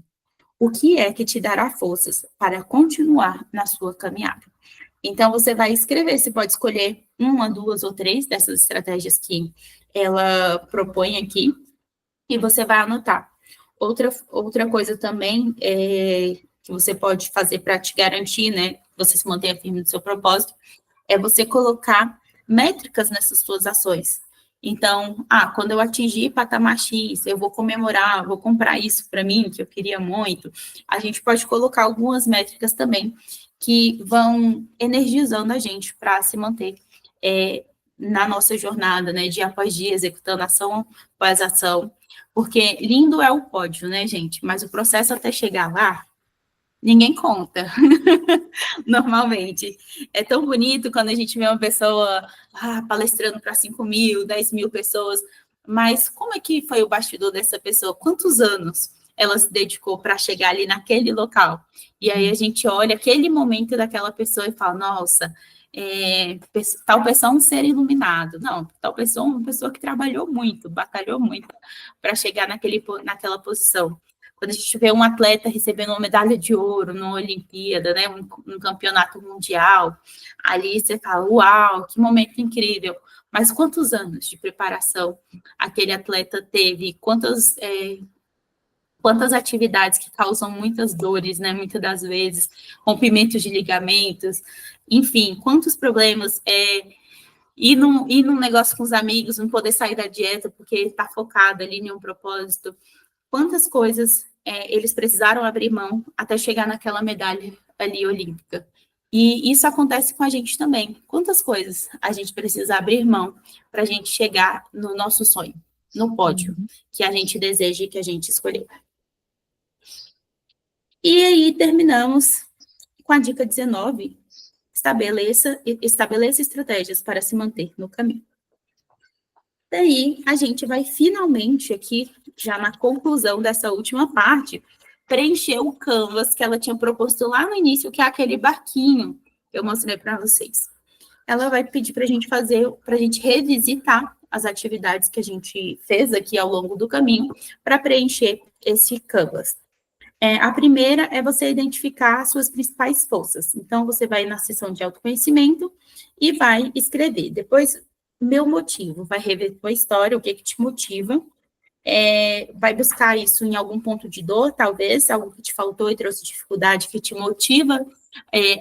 O que é que te dará forças para continuar na sua caminhada? Então, você vai escrever, você pode escolher uma, duas ou três dessas estratégias que ela propõe aqui, e você vai anotar. Outra coisa também que você pode fazer para te garantir, né, você se mantenha firme no seu propósito, é você colocar métricas nessas suas ações. Então, quando eu atingir patamar X, eu vou comemorar, vou comprar isso para mim, que eu queria muito. A gente pode colocar algumas métricas também que vão energizando a gente para se manter na nossa jornada, né, dia após dia, executando ação após ação, porque lindo é o pódio, né, gente? Mas o processo até chegar lá, ninguém conta, normalmente. É tão bonito quando a gente vê uma pessoa palestrando para 5.000, 10.000 pessoas, mas como é que foi o bastidor dessa pessoa? Quantos anos ela se dedicou para chegar ali naquele local? E aí a gente olha aquele momento daquela pessoa e fala, nossa, tal pessoa é um ser iluminado. Não, tal pessoa é uma pessoa que trabalhou muito, batalhou muito para chegar naquela posição. Quando a gente vê um atleta recebendo uma medalha de ouro numa Olimpíada, né, um campeonato mundial, ali você fala, uau, que momento incrível. Mas quantos anos de preparação aquele atleta teve? Quantas atividades que causam muitas dores, né, muitas das vezes, rompimentos de ligamentos, enfim, quantos problemas ir num negócio com os amigos, não poder sair da dieta porque está focado ali em um propósito. Quantas coisas eles precisaram abrir mão até chegar naquela medalha ali olímpica. E isso acontece com a gente também. Quantas coisas a gente precisa abrir mão para a gente chegar no nosso sonho, no pódio, que a gente deseja e que a gente escolheu. E aí terminamos com a dica 19, estabeleça estratégias para se manter no caminho. Daí, a gente vai finalmente aqui, já na conclusão dessa última parte, preencher o canvas que ela tinha proposto lá no início, que é aquele barquinho que eu mostrei para vocês. Ela vai pedir para a gente revisitar as atividades que a gente fez aqui ao longo do caminho para preencher esse canvas. A primeira é você identificar as suas principais forças. Então, você vai na seção de autoconhecimento e vai escrever. Depois, meu motivo, vai rever tua história, o que te motiva. Vai buscar isso em algum ponto de dor, talvez, algo que te faltou e trouxe dificuldade, que te motiva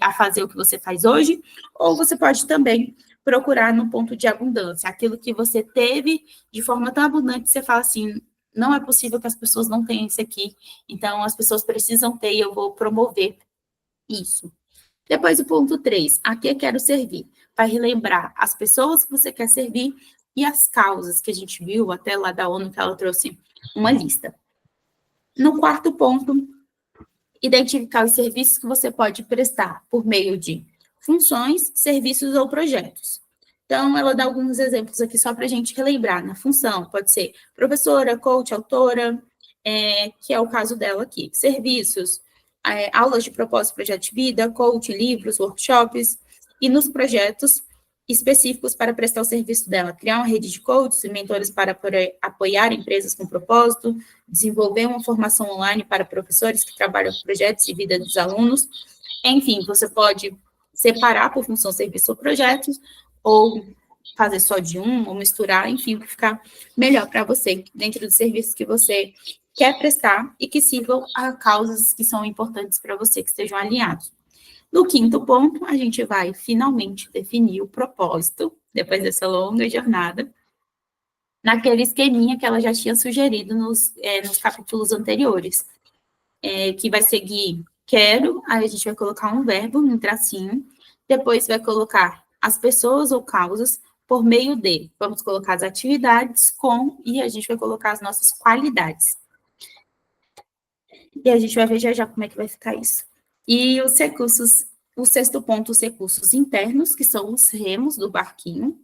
a fazer o que você faz hoje. Ou você pode também procurar no ponto de abundância, aquilo que você teve de forma tão abundante que você fala assim, não é possível que as pessoas não tenham isso aqui, então as pessoas precisam ter e eu vou promover isso. Depois o ponto 3, a que quero servir? Vai relembrar as pessoas que você quer servir e as causas que a gente viu até lá da ONU, que ela trouxe uma lista. No quarto ponto, identificar os serviços que você pode prestar por meio de funções, serviços ou projetos. Então, ela dá alguns exemplos aqui só para a gente relembrar. Na função, pode ser professora, coach, autora, que é o caso dela aqui. Serviços, aulas de propósito, projeto de vida, coach, livros, workshops. E nos projetos específicos para prestar o serviço dela. Criar uma rede de coaches e mentores para apoiar empresas com propósito, desenvolver uma formação online para professores que trabalham com projetos de vida dos alunos. Enfim, você pode separar por função, serviço ou projetos, ou fazer só de um, ou misturar, enfim, para ficar melhor para você, dentro dos serviços que você quer prestar e que sirvam a causas que são importantes para você, que estejam alinhados. No quinto ponto, a gente vai finalmente definir o propósito, depois dessa longa jornada, naquele esqueminha que ela já tinha sugerido nos capítulos anteriores, que vai seguir quero, aí a gente vai colocar um verbo no tracinho, depois vai colocar as pessoas ou causas por meio de, vamos colocar as atividades com, e a gente vai colocar as nossas qualidades. E a gente vai ver já como é que vai ficar isso. E os recursos, o sexto ponto, os recursos internos, que são os remos do barquinho.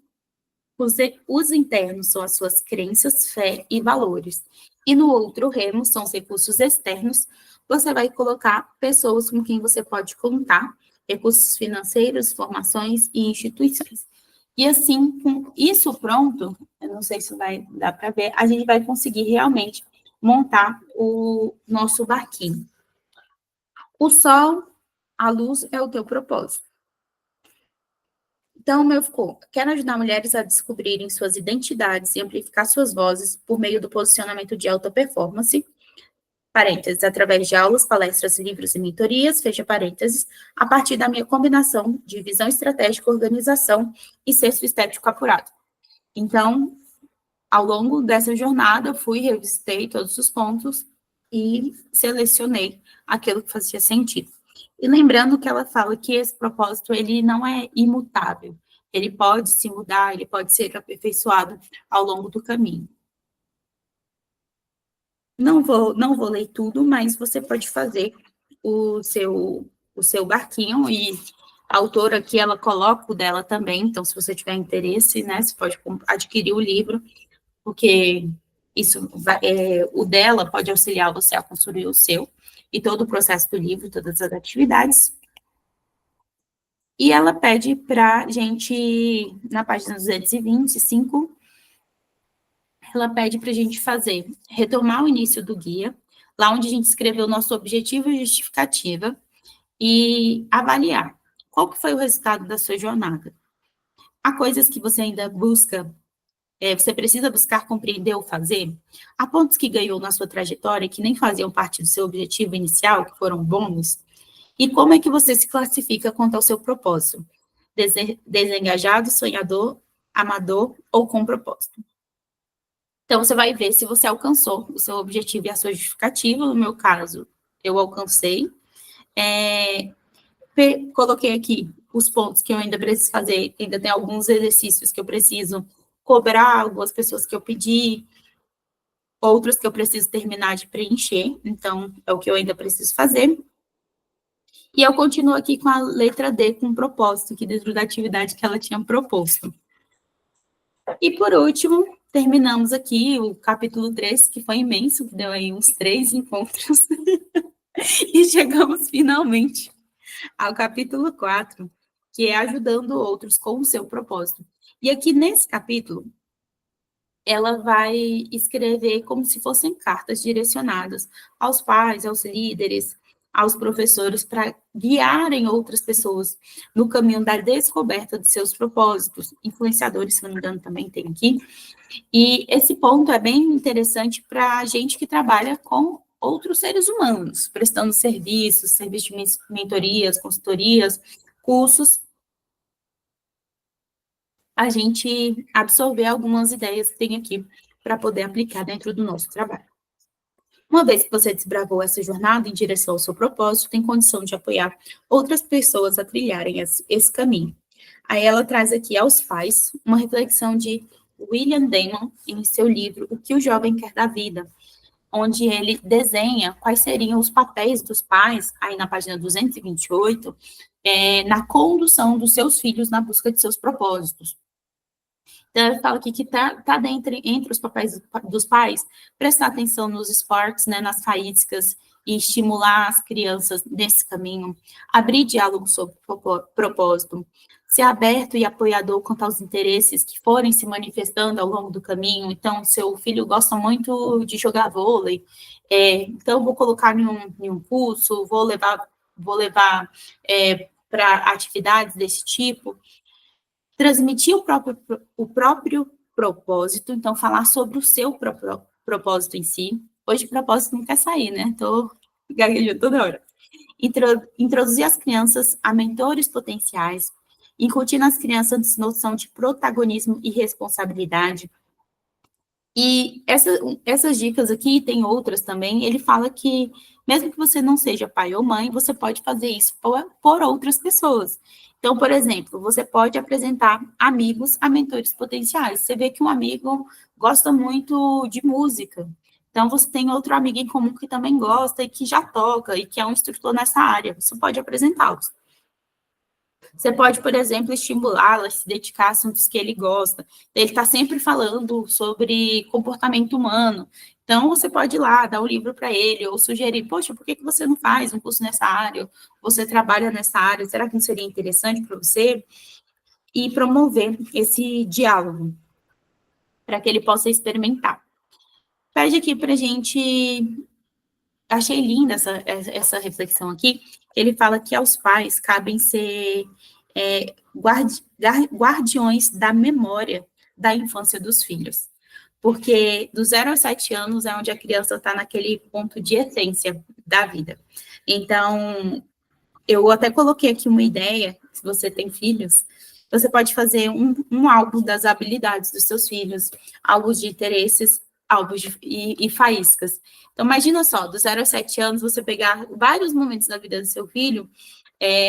Os internos são as suas crenças, fé e valores. E no outro remo são os recursos externos. Você vai colocar pessoas com quem você pode contar, recursos financeiros, formações e instituições. E assim, com isso pronto, eu não sei se vai dar para ver, a gente vai conseguir realmente montar o nosso barquinho. O sol, a luz é o teu propósito. Então, o meu ficou: quero ajudar mulheres a descobrirem suas identidades e amplificar suas vozes por meio do posicionamento de alta performance, parênteses, através de aulas, palestras, livros e mentorias, fecha parênteses, a partir da minha combinação de visão estratégica, organização e senso estético apurado. Então, ao longo dessa jornada, eu fui, revisitei todos os pontos e selecionei aquilo que fazia sentido. E lembrando que ela fala que esse propósito, ele não é imutável. Ele pode se mudar, ele pode ser aperfeiçoado ao longo do caminho. Não vou ler tudo, mas você pode fazer o seu barquinho, e a autora aqui, ela coloca o dela também, então se você tiver interesse, né, você pode adquirir o livro, porque o dela pode auxiliar você a construir o seu, e todo o processo do livro, todas as atividades. E ela pede para a gente, na página 225, ela pede para a gente retomar o início do guia, lá onde a gente escreveu o nosso objetivo e justificativa, e avaliar qual que foi o resultado da sua jornada. Há coisas que você ainda busca, você precisa buscar compreender ou fazer? Há pontos que ganhou na sua trajetória que nem faziam parte do seu objetivo inicial, que foram bônus? E como é que você se classifica quanto ao seu propósito? Desengajado, sonhador, amador ou com propósito? Então, você vai ver se você alcançou o seu objetivo e a sua justificativa. No meu caso, eu alcancei. Coloquei aqui os pontos que eu ainda preciso fazer. Ainda tem alguns exercícios que eu preciso cobrar, algumas pessoas que eu pedi, outros que eu preciso terminar de preencher. Então, é o que eu ainda preciso fazer. E eu continuo aqui com a letra D, com propósito, que dentro da atividade que ela tinha proposto. E, por último, terminamos aqui o capítulo 3, que foi imenso, que deu aí uns 3 encontros. E chegamos, finalmente, ao capítulo 4, que é ajudando outros com o seu propósito. E aqui, nesse capítulo, ela vai escrever como se fossem cartas direcionadas aos pais, aos líderes, aos professores, para guiarem outras pessoas no caminho da descoberta de seus propósitos. Influenciadores, se não me engano, também tem aqui. E esse ponto é bem interessante para a gente que trabalha com outros seres humanos, prestando serviços de mentorias, consultorias, cursos, a gente absorver algumas ideias que tem aqui para poder aplicar dentro do nosso trabalho. Uma vez que você desbravou essa jornada em direção ao seu propósito, tem condição de apoiar outras pessoas a trilharem esse caminho. Aí ela traz aqui aos pais uma reflexão de William Damon em seu livro O que o Jovem Quer da Vida, onde ele desenha quais seriam os papéis dos pais, aí na página 228, na condução dos seus filhos na busca de seus propósitos. Então, ele fala aqui que está dentro, entre os papéis dos pais, prestar atenção nos esportes, né, nas faíscas, e estimular as crianças nesse caminho, abrir diálogo sobre propósito, ser aberto e apoiador quanto aos interesses que forem se manifestando ao longo do caminho. Então, seu filho gosta muito de jogar vôlei, então vou colocar em um curso, vou levar para atividades desse tipo. Transmitir o próprio propósito, então falar sobre o seu próprio propósito em si. Hoje, propósito não quer sair, né? Estou gaguejando toda hora. Introduzir as crianças a mentores potenciais, incutir nas crianças noção de protagonismo e responsabilidade. E essas dicas aqui, tem outras também, ele fala que, mesmo que você não seja pai ou mãe, você pode fazer isso por outras pessoas. Então, por exemplo, você pode apresentar amigos a mentores potenciais. Você vê que um amigo gosta muito de música, então você tem outro amigo em comum que também gosta e que já toca e que é um instrutor nessa área. Você pode apresentá-los. Você pode, por exemplo, estimulá-la a se dedicar a assuntos que ele gosta. Ele está sempre falando sobre comportamento humano. Então, você pode ir lá, dar um livro para ele, ou sugerir, poxa, por que você não faz um curso nessa área? Você trabalha nessa área, será que não seria interessante para você? E promover esse diálogo, para que ele possa experimentar. Pede aqui para a gente... Achei linda essa reflexão aqui. Ele fala que aos pais cabem ser guardiões da memória da infância dos filhos. Porque do 0 aos 7 anos é onde a criança está naquele ponto de essência da vida. Então, eu até coloquei aqui uma ideia, se você tem filhos, você pode fazer um álbum das habilidades dos seus filhos, álbuns de interesses, e faíscas. Então, imagina só, do 0 aos 7 anos, você pegar vários momentos da vida do seu filho,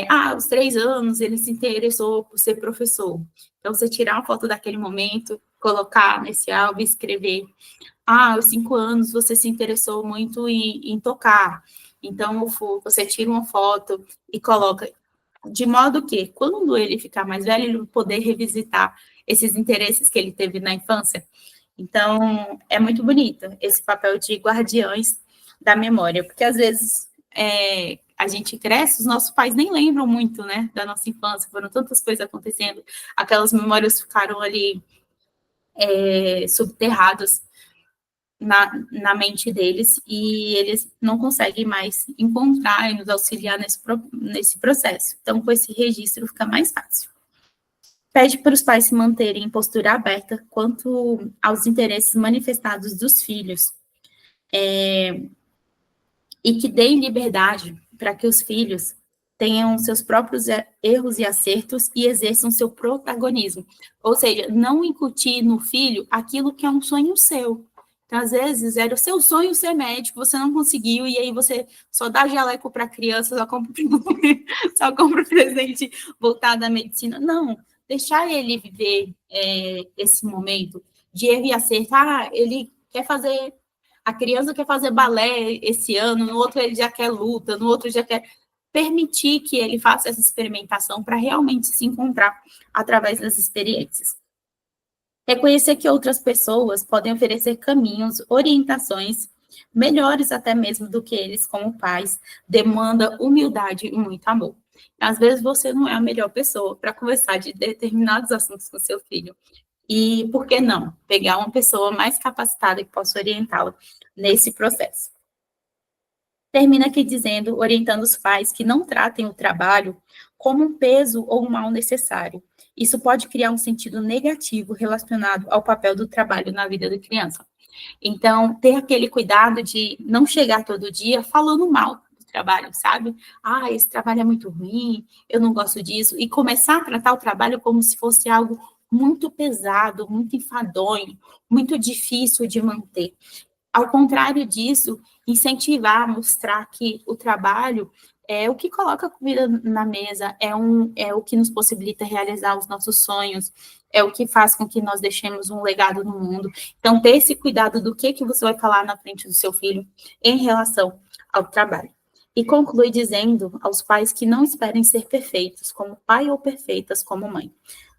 aos 3 anos, ele se interessou por ser professor. Então, você tirar uma foto daquele momento, colocar nesse álbum e escrever. Aos 5 anos, você se interessou muito em tocar. Então, você tira uma foto e coloca, de modo que, quando ele ficar mais velho, ele vai poder revisitar esses interesses que ele teve na infância. Então, é muito bonito esse papel de guardiões da memória, porque às vezes a gente cresce, os nossos pais nem lembram muito, né, da nossa infância, foram tantas coisas acontecendo, aquelas memórias ficaram ali subterradas na mente deles, e eles não conseguem mais encontrar e nos auxiliar nesse processo. Então, com esse registro fica mais fácil. Pede para os pais se manterem em postura aberta quanto aos interesses manifestados dos filhos, e que deem liberdade para que os filhos tenham seus próprios erros e acertos e exerçam seu protagonismo. Ou seja, não incutir no filho aquilo que é um sonho seu. Então, às vezes, era o seu sonho ser médico, você não conseguiu, e aí você só dá jaleco para a criança, só compra presente voltado à medicina. Não, deixar ele viver esse momento de erro e acerto. Ele quer fazer... A criança quer fazer balé esse ano, no outro ele já quer luta, no outro já quer... Permitir que ele faça essa experimentação para realmente se encontrar através das experiências. Reconhecer que outras pessoas podem oferecer caminhos, orientações, melhores até mesmo do que eles como pais, demanda humildade e muito amor. Às vezes você não é a melhor pessoa para conversar de determinados assuntos com seu filho. E por que não? Pegar uma pessoa mais capacitada que possa orientá-lo nesse processo. Termina aqui dizendo, orientando os pais que não tratem o trabalho como um peso ou um mal necessário. Isso pode criar um sentido negativo relacionado ao papel do trabalho na vida da criança. Então, ter aquele cuidado de não chegar todo dia falando mal do trabalho, sabe? Esse trabalho é muito ruim, eu não gosto disso. E começar a tratar o trabalho como se fosse algo muito pesado, muito enfadonho, muito difícil de manter. Ao contrário disso, incentivar, mostrar que o trabalho é o que coloca a comida na mesa, é o que nos possibilita realizar os nossos sonhos, é o que faz com que nós deixemos um legado no mundo. Então, ter esse cuidado do que você vai falar na frente do seu filho em relação ao trabalho. E conclui dizendo aos pais que não esperem ser perfeitos como pai ou perfeitas como mãe.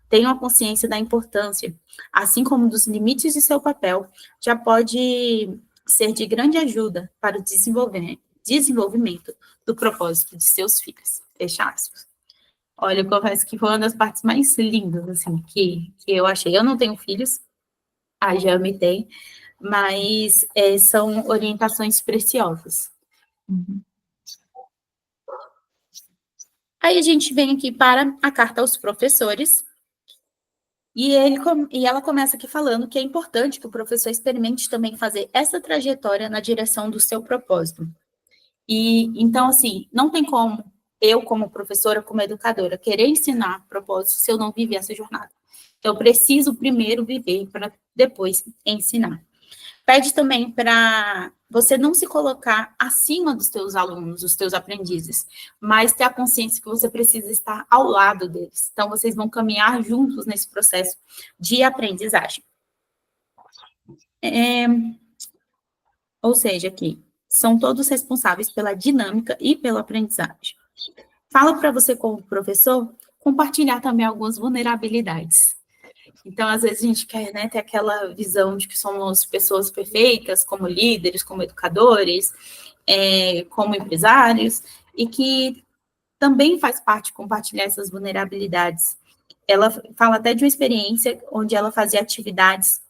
Tenham a consciência da importância, assim como dos limites de seu papel, já pode ser de grande ajuda para o desenvolvimento do propósito de seus filhos. Fecha aspas. Olha, eu confesso que foi uma das partes mais lindas, assim, que eu achei. Eu não tenho filhos, a Jami tem, mas são orientações preciosas. Aí a gente vem aqui para a carta aos professores, e ela começa aqui falando que é importante que o professor experimente também fazer essa trajetória na direção do seu propósito. E, então, assim, não tem como eu, como professora, como educadora, querer ensinar propósito se eu não viver essa jornada. Então, eu preciso primeiro viver para depois ensinar. Pede também para você não se colocar acima dos teus alunos, dos teus aprendizes, mas ter a consciência que você precisa estar ao lado deles. Então, vocês vão caminhar juntos nesse processo de aprendizagem. Ou seja, aqui, são todos responsáveis pela dinâmica e pela aprendizagem. Fala para você, como professor, compartilhar também algumas vulnerabilidades. Então, às vezes, a gente quer, né, ter aquela visão de que somos pessoas perfeitas, como líderes, como educadores, como empresários, e que também faz parte compartilhar essas vulnerabilidades. Ela fala até de uma experiência onde ela fazia atividades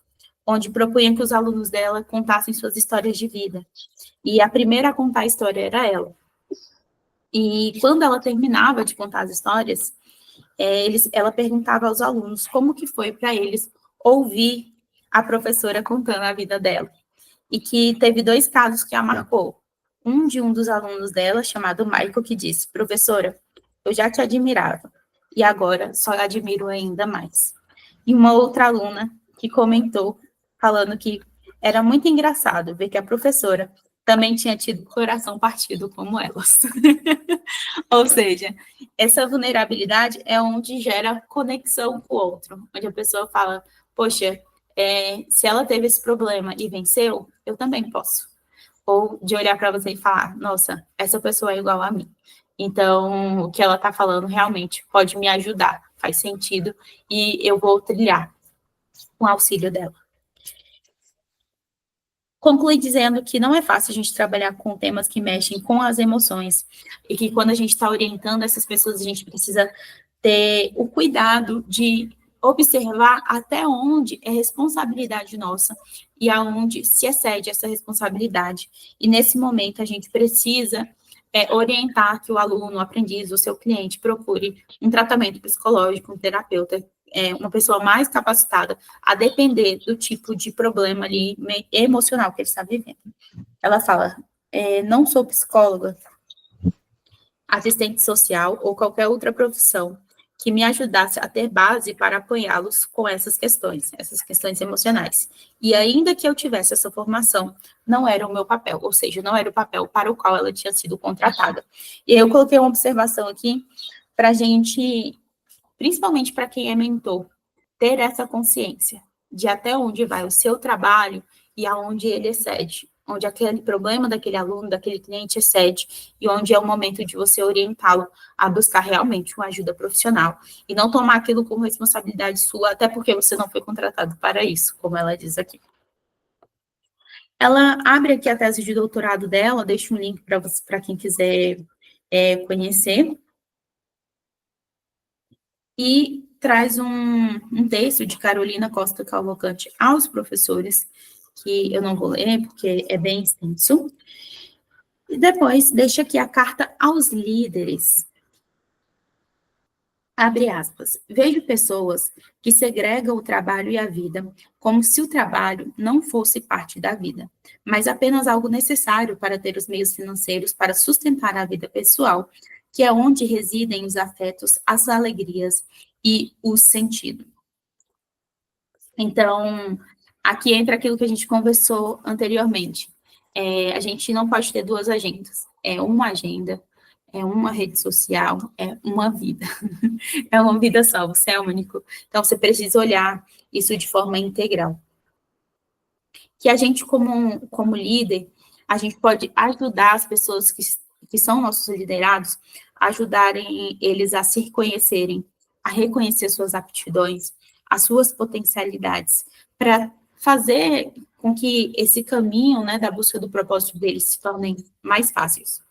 onde propunha que os alunos dela contassem suas histórias de vida. E a primeira a contar a história era ela. E quando ela terminava de contar as histórias, ela perguntava aos alunos como que foi para eles ouvir a professora contando a vida dela. E que teve 2 casos que a marcou. Um de um dos alunos dela, chamado Michael, que disse: professora, eu já te admirava, e agora só admiro ainda mais. E uma outra aluna que comentou, falando que era muito engraçado ver que a professora também tinha tido coração partido como elas. Ou seja, essa vulnerabilidade é onde gera conexão com o outro, onde a pessoa fala, poxa, se ela teve esse problema e venceu, eu também posso. Ou de olhar para você e falar, nossa, essa pessoa é igual a mim. Então, o que ela está falando realmente pode me ajudar, faz sentido, e eu vou trilhar com o auxílio dela. Conclui dizendo que não é fácil a gente trabalhar com temas que mexem com as emoções, e que quando a gente está orientando essas pessoas, a gente precisa ter o cuidado de observar até onde é responsabilidade nossa e aonde se excede essa responsabilidade. E nesse momento a gente precisa orientar que o aluno, o aprendiz, o seu cliente procure um tratamento psicológico, um terapeuta, uma pessoa mais capacitada, a depender do tipo de problema ali emocional que ele está vivendo. Ela fala, não sou psicóloga, assistente social ou qualquer outra profissão que me ajudasse a ter base para apoiá-los com essas questões emocionais. E ainda que eu tivesse essa formação, não era o meu papel, ou seja, não era o papel para o qual ela tinha sido contratada. E eu coloquei uma observação aqui para a gente, principalmente para quem é mentor, ter essa consciência de até onde vai o seu trabalho e aonde ele excede, onde aquele problema daquele aluno, daquele cliente excede, e onde é o momento de você orientá-lo a buscar realmente uma ajuda profissional, e não tomar aquilo como responsabilidade sua, até porque você não foi contratado para isso, como ela diz aqui. Ela abre aqui a tese de doutorado dela, deixa um link para quem quiser conhecer, e traz um texto de Carolina Costa Cavalcante aos professores, que eu não vou ler, porque é bem extenso. E depois, deixa aqui a carta aos líderes. Abre aspas. Vejo pessoas que segregam o trabalho e a vida como se o trabalho não fosse parte da vida, mas apenas algo necessário para ter os meios financeiros para sustentar a vida pessoal, que é onde residem os afetos, as alegrias e o sentido. Então, aqui entra aquilo que a gente conversou anteriormente. A gente não pode ter 2 agendas. É uma agenda, é uma rede social, é uma vida. É uma vida só, você é único. Então, você precisa olhar isso de forma integral. Que a gente, como líder, a gente pode ajudar as pessoas que são nossos liderados, ajudarem eles a se reconhecerem, a reconhecer suas aptidões, as suas potencialidades, para fazer com que esse caminho, né, da busca do propósito deles se tornem mais fáceis.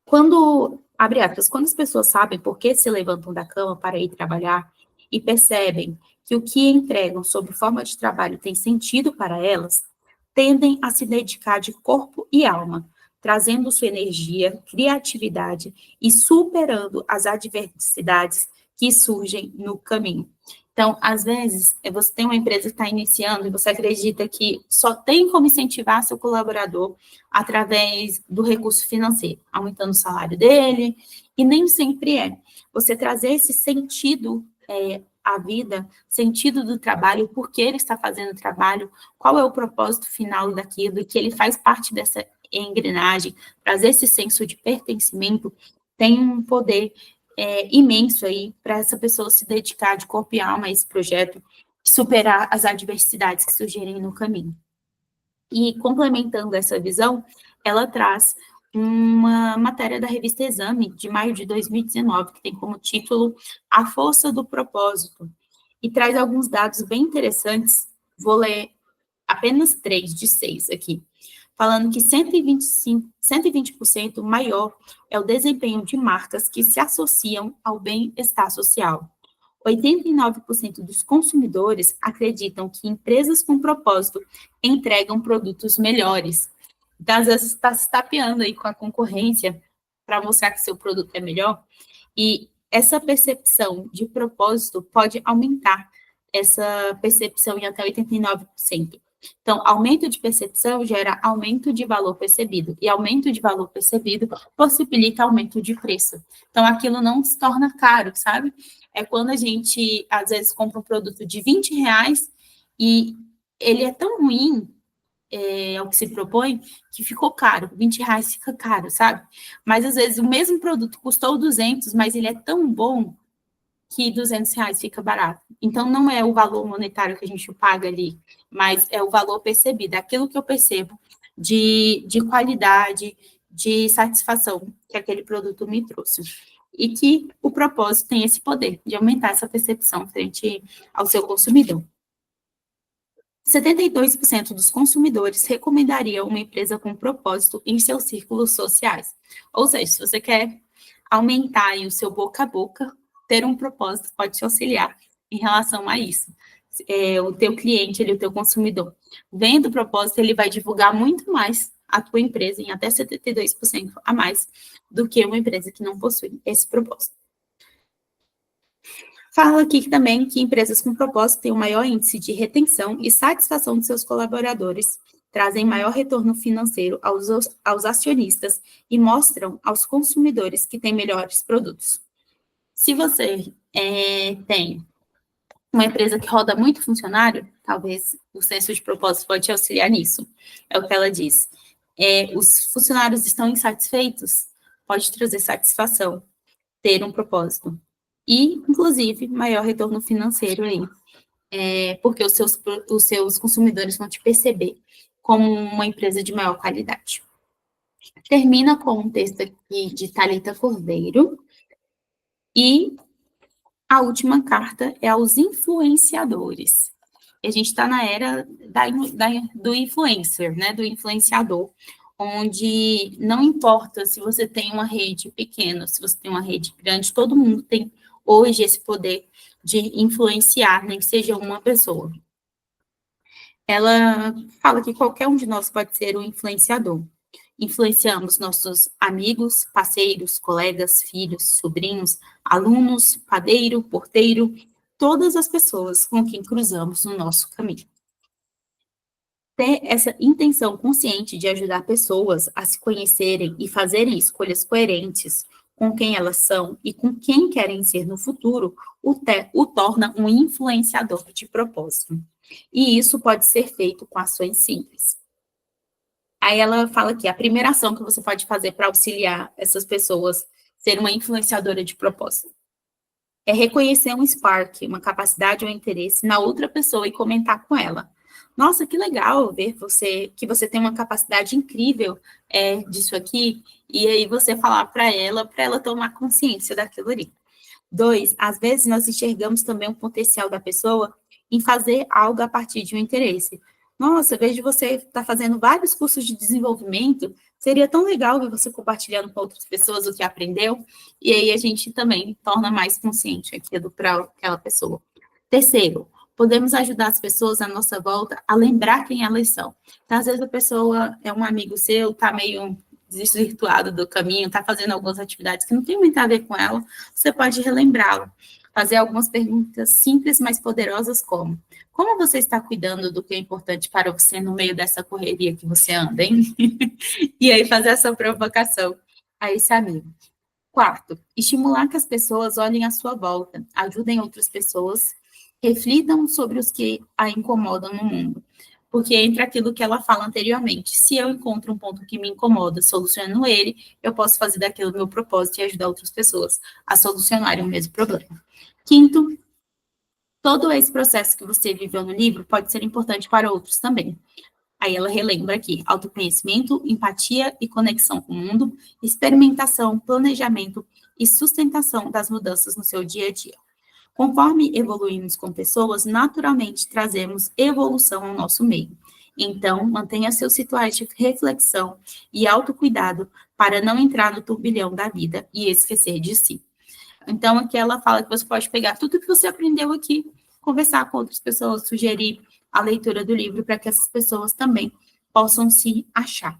Quando, abre aspas, quando as pessoas sabem por que se levantam da cama para ir trabalhar e percebem que o que entregam sob forma de trabalho tem sentido para elas, tendem a se dedicar de corpo e alma, trazendo sua energia, criatividade e superando as adversidades que surgem no caminho. Então, às vezes, você tem uma empresa que está iniciando e você acredita que só tem como incentivar seu colaborador através do recurso financeiro, aumentando o salário dele, e nem sempre é. Você trazer esse sentido à vida, sentido do trabalho, por que ele está fazendo o trabalho, qual é o propósito final daquilo, e que ele faz parte dessa engrenagem, trazer esse senso de pertencimento, tem um poder imenso aí para essa pessoa se dedicar de corpo e alma a esse projeto e superar as adversidades que surgirem no caminho. E complementando essa visão, ela traz uma matéria da revista Exame, de maio de 2019, que tem como título A Força do Propósito, e traz alguns dados bem interessantes, vou ler apenas 3 de 6 aqui, falando que 120% maior é o desempenho de marcas que se associam ao bem-estar social. 89% dos consumidores acreditam que empresas com propósito entregam produtos melhores. Então, às vezes, você está se tapeando aí com a concorrência para mostrar que seu produto é melhor. E essa percepção de propósito pode aumentar essa percepção em até 89%. Então, aumento de percepção gera aumento de valor percebido, e aumento de valor percebido possibilita aumento de preço. Então, aquilo não se torna caro, sabe? É quando a gente, às vezes, compra um produto de R$ 20 e ele é tão ruim, ao que se propõe, que ficou caro. R$ 20 fica caro, sabe? Mas, às vezes, o mesmo produto custou 200, mas ele é tão bom que R$ 200 fica barato. Então, não é o valor monetário que a gente paga ali, mas é o valor percebido, é aquilo que eu percebo de qualidade, de satisfação que aquele produto me trouxe. E que o propósito tem esse poder de aumentar essa percepção frente ao seu consumidor. 72% dos consumidores recomendariam uma empresa com propósito em seus círculos sociais. Ou seja, se você quer aumentar aí o seu boca a boca, ter um propósito pode te auxiliar em relação a isso. O teu cliente, o teu consumidor, vendo o propósito, ele vai divulgar muito mais a tua empresa, em até 72% a mais, do que uma empresa que não possui esse propósito. Fala aqui também que empresas com propósito têm um maior índice de retenção e satisfação de seus colaboradores, trazem maior retorno financeiro aos acionistas e mostram aos consumidores que têm melhores produtos. Se você tem uma empresa que roda muito funcionário, talvez o senso de propósito pode te auxiliar nisso. É o que ela diz. Os funcionários estão insatisfeitos, pode trazer satisfação, ter um propósito. E, inclusive, maior retorno financeiro aí, porque os seus consumidores vão te perceber como uma empresa de maior qualidade. Termina com um texto aqui de Thalita Cordeiro, e a última carta é aos influenciadores. A gente está na era do influencer, né, do influenciador, onde não importa se você tem uma rede pequena, se você tem uma rede grande, todo mundo tem hoje esse poder de influenciar, nem que seja uma pessoa. Ela fala que qualquer um de nós pode ser um influenciador. Influenciamos nossos amigos, parceiros, colegas, filhos, sobrinhos, alunos, padeiro, porteiro, todas as pessoas com quem cruzamos no nosso caminho. Ter essa intenção consciente de ajudar pessoas a se conhecerem e fazerem escolhas coerentes com quem elas são e com quem querem ser no futuro, o torna um influenciador de propósito. E isso pode ser feito com ações simples. Aí ela fala que a primeira ação que você pode fazer para auxiliar essas pessoas ser uma influenciadora de propósito é reconhecer um spark, uma capacidade ou interesse na outra pessoa e comentar com ela. Nossa, que legal ver que você tem uma capacidade incrível disso aqui, e aí você falar para ela tomar consciência daquilo ali. 2, às vezes nós enxergamos também o potencial da pessoa em fazer algo a partir de um interesse. Nossa, vejo você está fazendo vários cursos de desenvolvimento, seria tão legal ver você compartilhando com outras pessoas o que aprendeu, e aí a gente também torna mais consciente aquilo para aquela pessoa. 3, podemos ajudar as pessoas à nossa volta a lembrar quem elas são. Então, às vezes a pessoa é um amigo seu, está meio desvirtuado do caminho, está fazendo algumas atividades que não tem muito a ver com ela, você pode relembrá-lo. Fazer algumas perguntas simples, mas poderosas, como você está cuidando do que é importante para você no meio dessa correria que você anda, hein? E aí fazer essa provocação a esse amigo. 4, estimular que as pessoas olhem à sua volta, ajudem outras pessoas, reflitam sobre os que a incomodam no mundo. Porque entra aquilo que ela fala anteriormente. Se eu encontro um ponto que me incomoda, solucionando ele, eu posso fazer daquilo meu propósito e ajudar outras pessoas a solucionarem o mesmo problema. 5, todo esse processo que você viveu no livro pode ser importante para outros também. Aí ela relembra aqui, autoconhecimento, empatia e conexão com o mundo, experimentação, planejamento e sustentação das mudanças no seu dia a dia. Conforme evoluímos com pessoas, naturalmente trazemos evolução ao nosso meio. Então, mantenha seus rituais de reflexão e autocuidado para não entrar no turbilhão da vida e esquecer de si. Então, aqui ela fala que você pode pegar tudo que você aprendeu aqui, conversar com outras pessoas, sugerir a leitura do livro para que essas pessoas também possam se achar.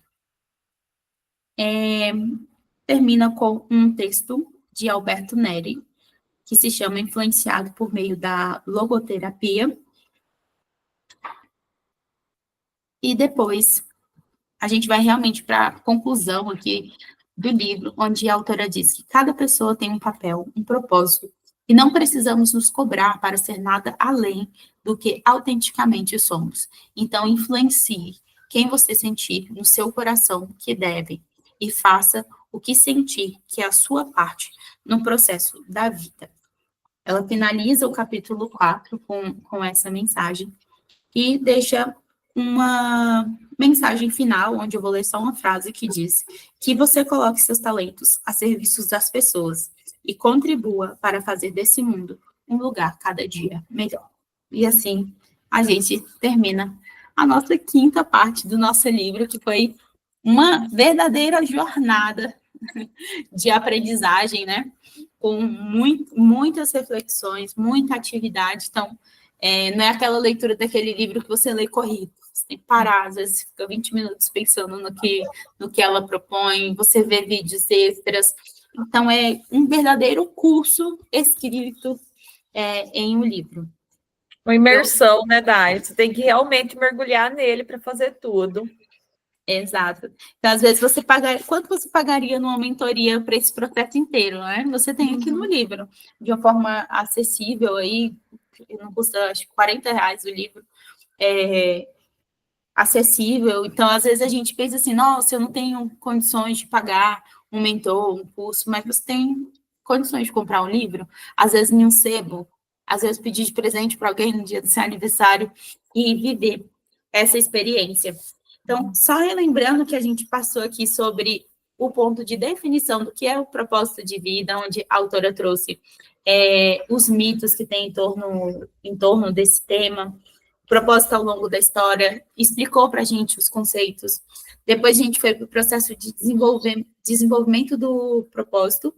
Termina com um texto de Alberto Neri, que se chama Influenciado por Meio da Logoterapia. E depois, a gente vai realmente para a conclusão aqui do livro, onde a autora diz que cada pessoa tem um papel, um propósito, e não precisamos nos cobrar para ser nada além do que autenticamente somos. Então, influencie quem você sentir no seu coração que deve, e faça o que sentir que é a sua parte no processo da vida. Ela finaliza o capítulo 4 com essa mensagem e deixa uma mensagem final, onde eu vou ler só uma frase que diz que você coloque seus talentos a serviço das pessoas e contribua para fazer desse mundo um lugar cada dia melhor. E assim, a gente termina a nossa quinta parte do nosso livro, que foi uma verdadeira jornada de aprendizagem, né? Com muitas reflexões, muita atividade. Então, não é aquela leitura daquele livro que você lê corrido. Você tem que parar, às vezes fica 20 minutos pensando no que ela propõe, você vê vídeos extras. Então, é um verdadeiro curso escrito em um livro. Uma imersão, né, Dai? Você tem que realmente mergulhar nele para fazer tudo. Exato. Então, às vezes, quanto você pagaria numa mentoria para esse processo inteiro, né? Você tem aqui no livro, de uma forma acessível, aí, não custa, acho, R$40 o livro, acessível. Então, às vezes, a gente pensa assim, nossa, eu não tenho condições de pagar um mentor, um curso, mas você tem condições de comprar um livro, às vezes em um sebo, às vezes pedir de presente para alguém no dia do seu aniversário e viver essa experiência. Então, só relembrando que a gente passou aqui sobre o ponto de definição do que é o propósito de vida, onde a autora trouxe os mitos que tem em torno desse tema, propósito ao longo da história, explicou para a gente os conceitos. Depois a gente foi para o processo de desenvolvimento do propósito,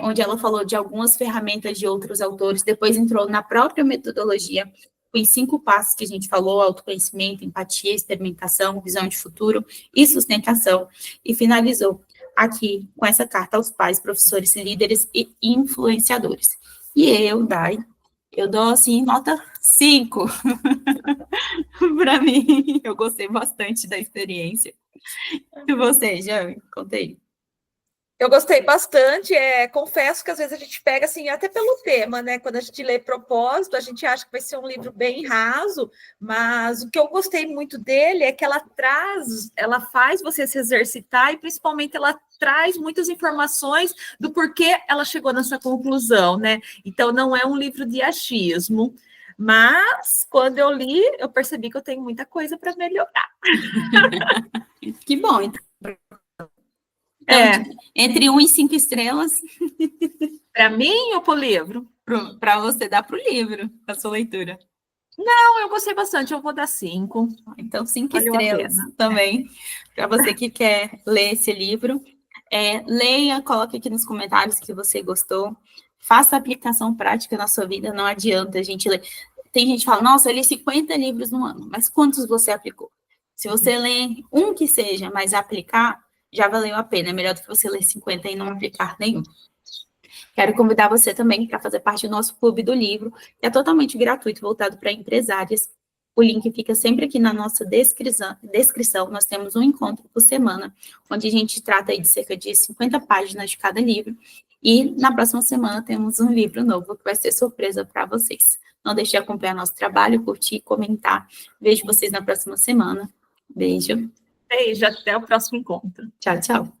onde ela falou de algumas ferramentas de outros autores, depois entrou na própria metodologia, em 5 passos que a gente falou: autoconhecimento, empatia, experimentação, visão de futuro e sustentação, e finalizou aqui com essa carta aos pais, professores, líderes e influenciadores. E eu, Dai, eu dou, assim, nota 5 para mim. Eu gostei bastante da experiência. E você, Jane? Contei. Eu gostei bastante, confesso que às vezes a gente pega, assim, até pelo tema, né? Quando a gente lê propósito, a gente acha que vai ser um livro bem raso, mas o que eu gostei muito dele é que ela faz você se exercitar e, principalmente, ela traz muitas informações do porquê ela chegou nessa conclusão, né? Então, não é um livro de achismo, mas quando eu li, eu percebi que eu tenho muita coisa para melhorar. Que bom, então. Então, entre 1 e 5 estrelas. Para mim ou para o livro? Para você dar para o livro, para a sua leitura. Não, eu gostei bastante, eu vou dar 5. Então, 5 estrelas também, para você que quer ler esse livro. Leia, coloque aqui nos comentários que você gostou. Faça a aplicação prática na sua vida, não adianta a gente ler. Tem gente que fala, nossa, eu li 50 livros no ano, mas quantos você aplicou? Se você ler um que seja, mas aplicar, já valeu a pena. É melhor do que você ler 50 e não aplicar nenhum. Quero convidar você também para fazer parte do nosso Clube do Livro, que é totalmente gratuito, voltado para empresárias. O link fica sempre aqui na nossa descrição. Nós temos um encontro por semana, onde a gente trata aí de cerca de 50 páginas de cada livro. E na próxima semana temos um livro novo, que vai ser surpresa para vocês. Não deixe de acompanhar nosso trabalho, curtir, comentar. Vejo vocês na próxima semana. Beijo. Beijo, até o próximo encontro. Tchau, tchau.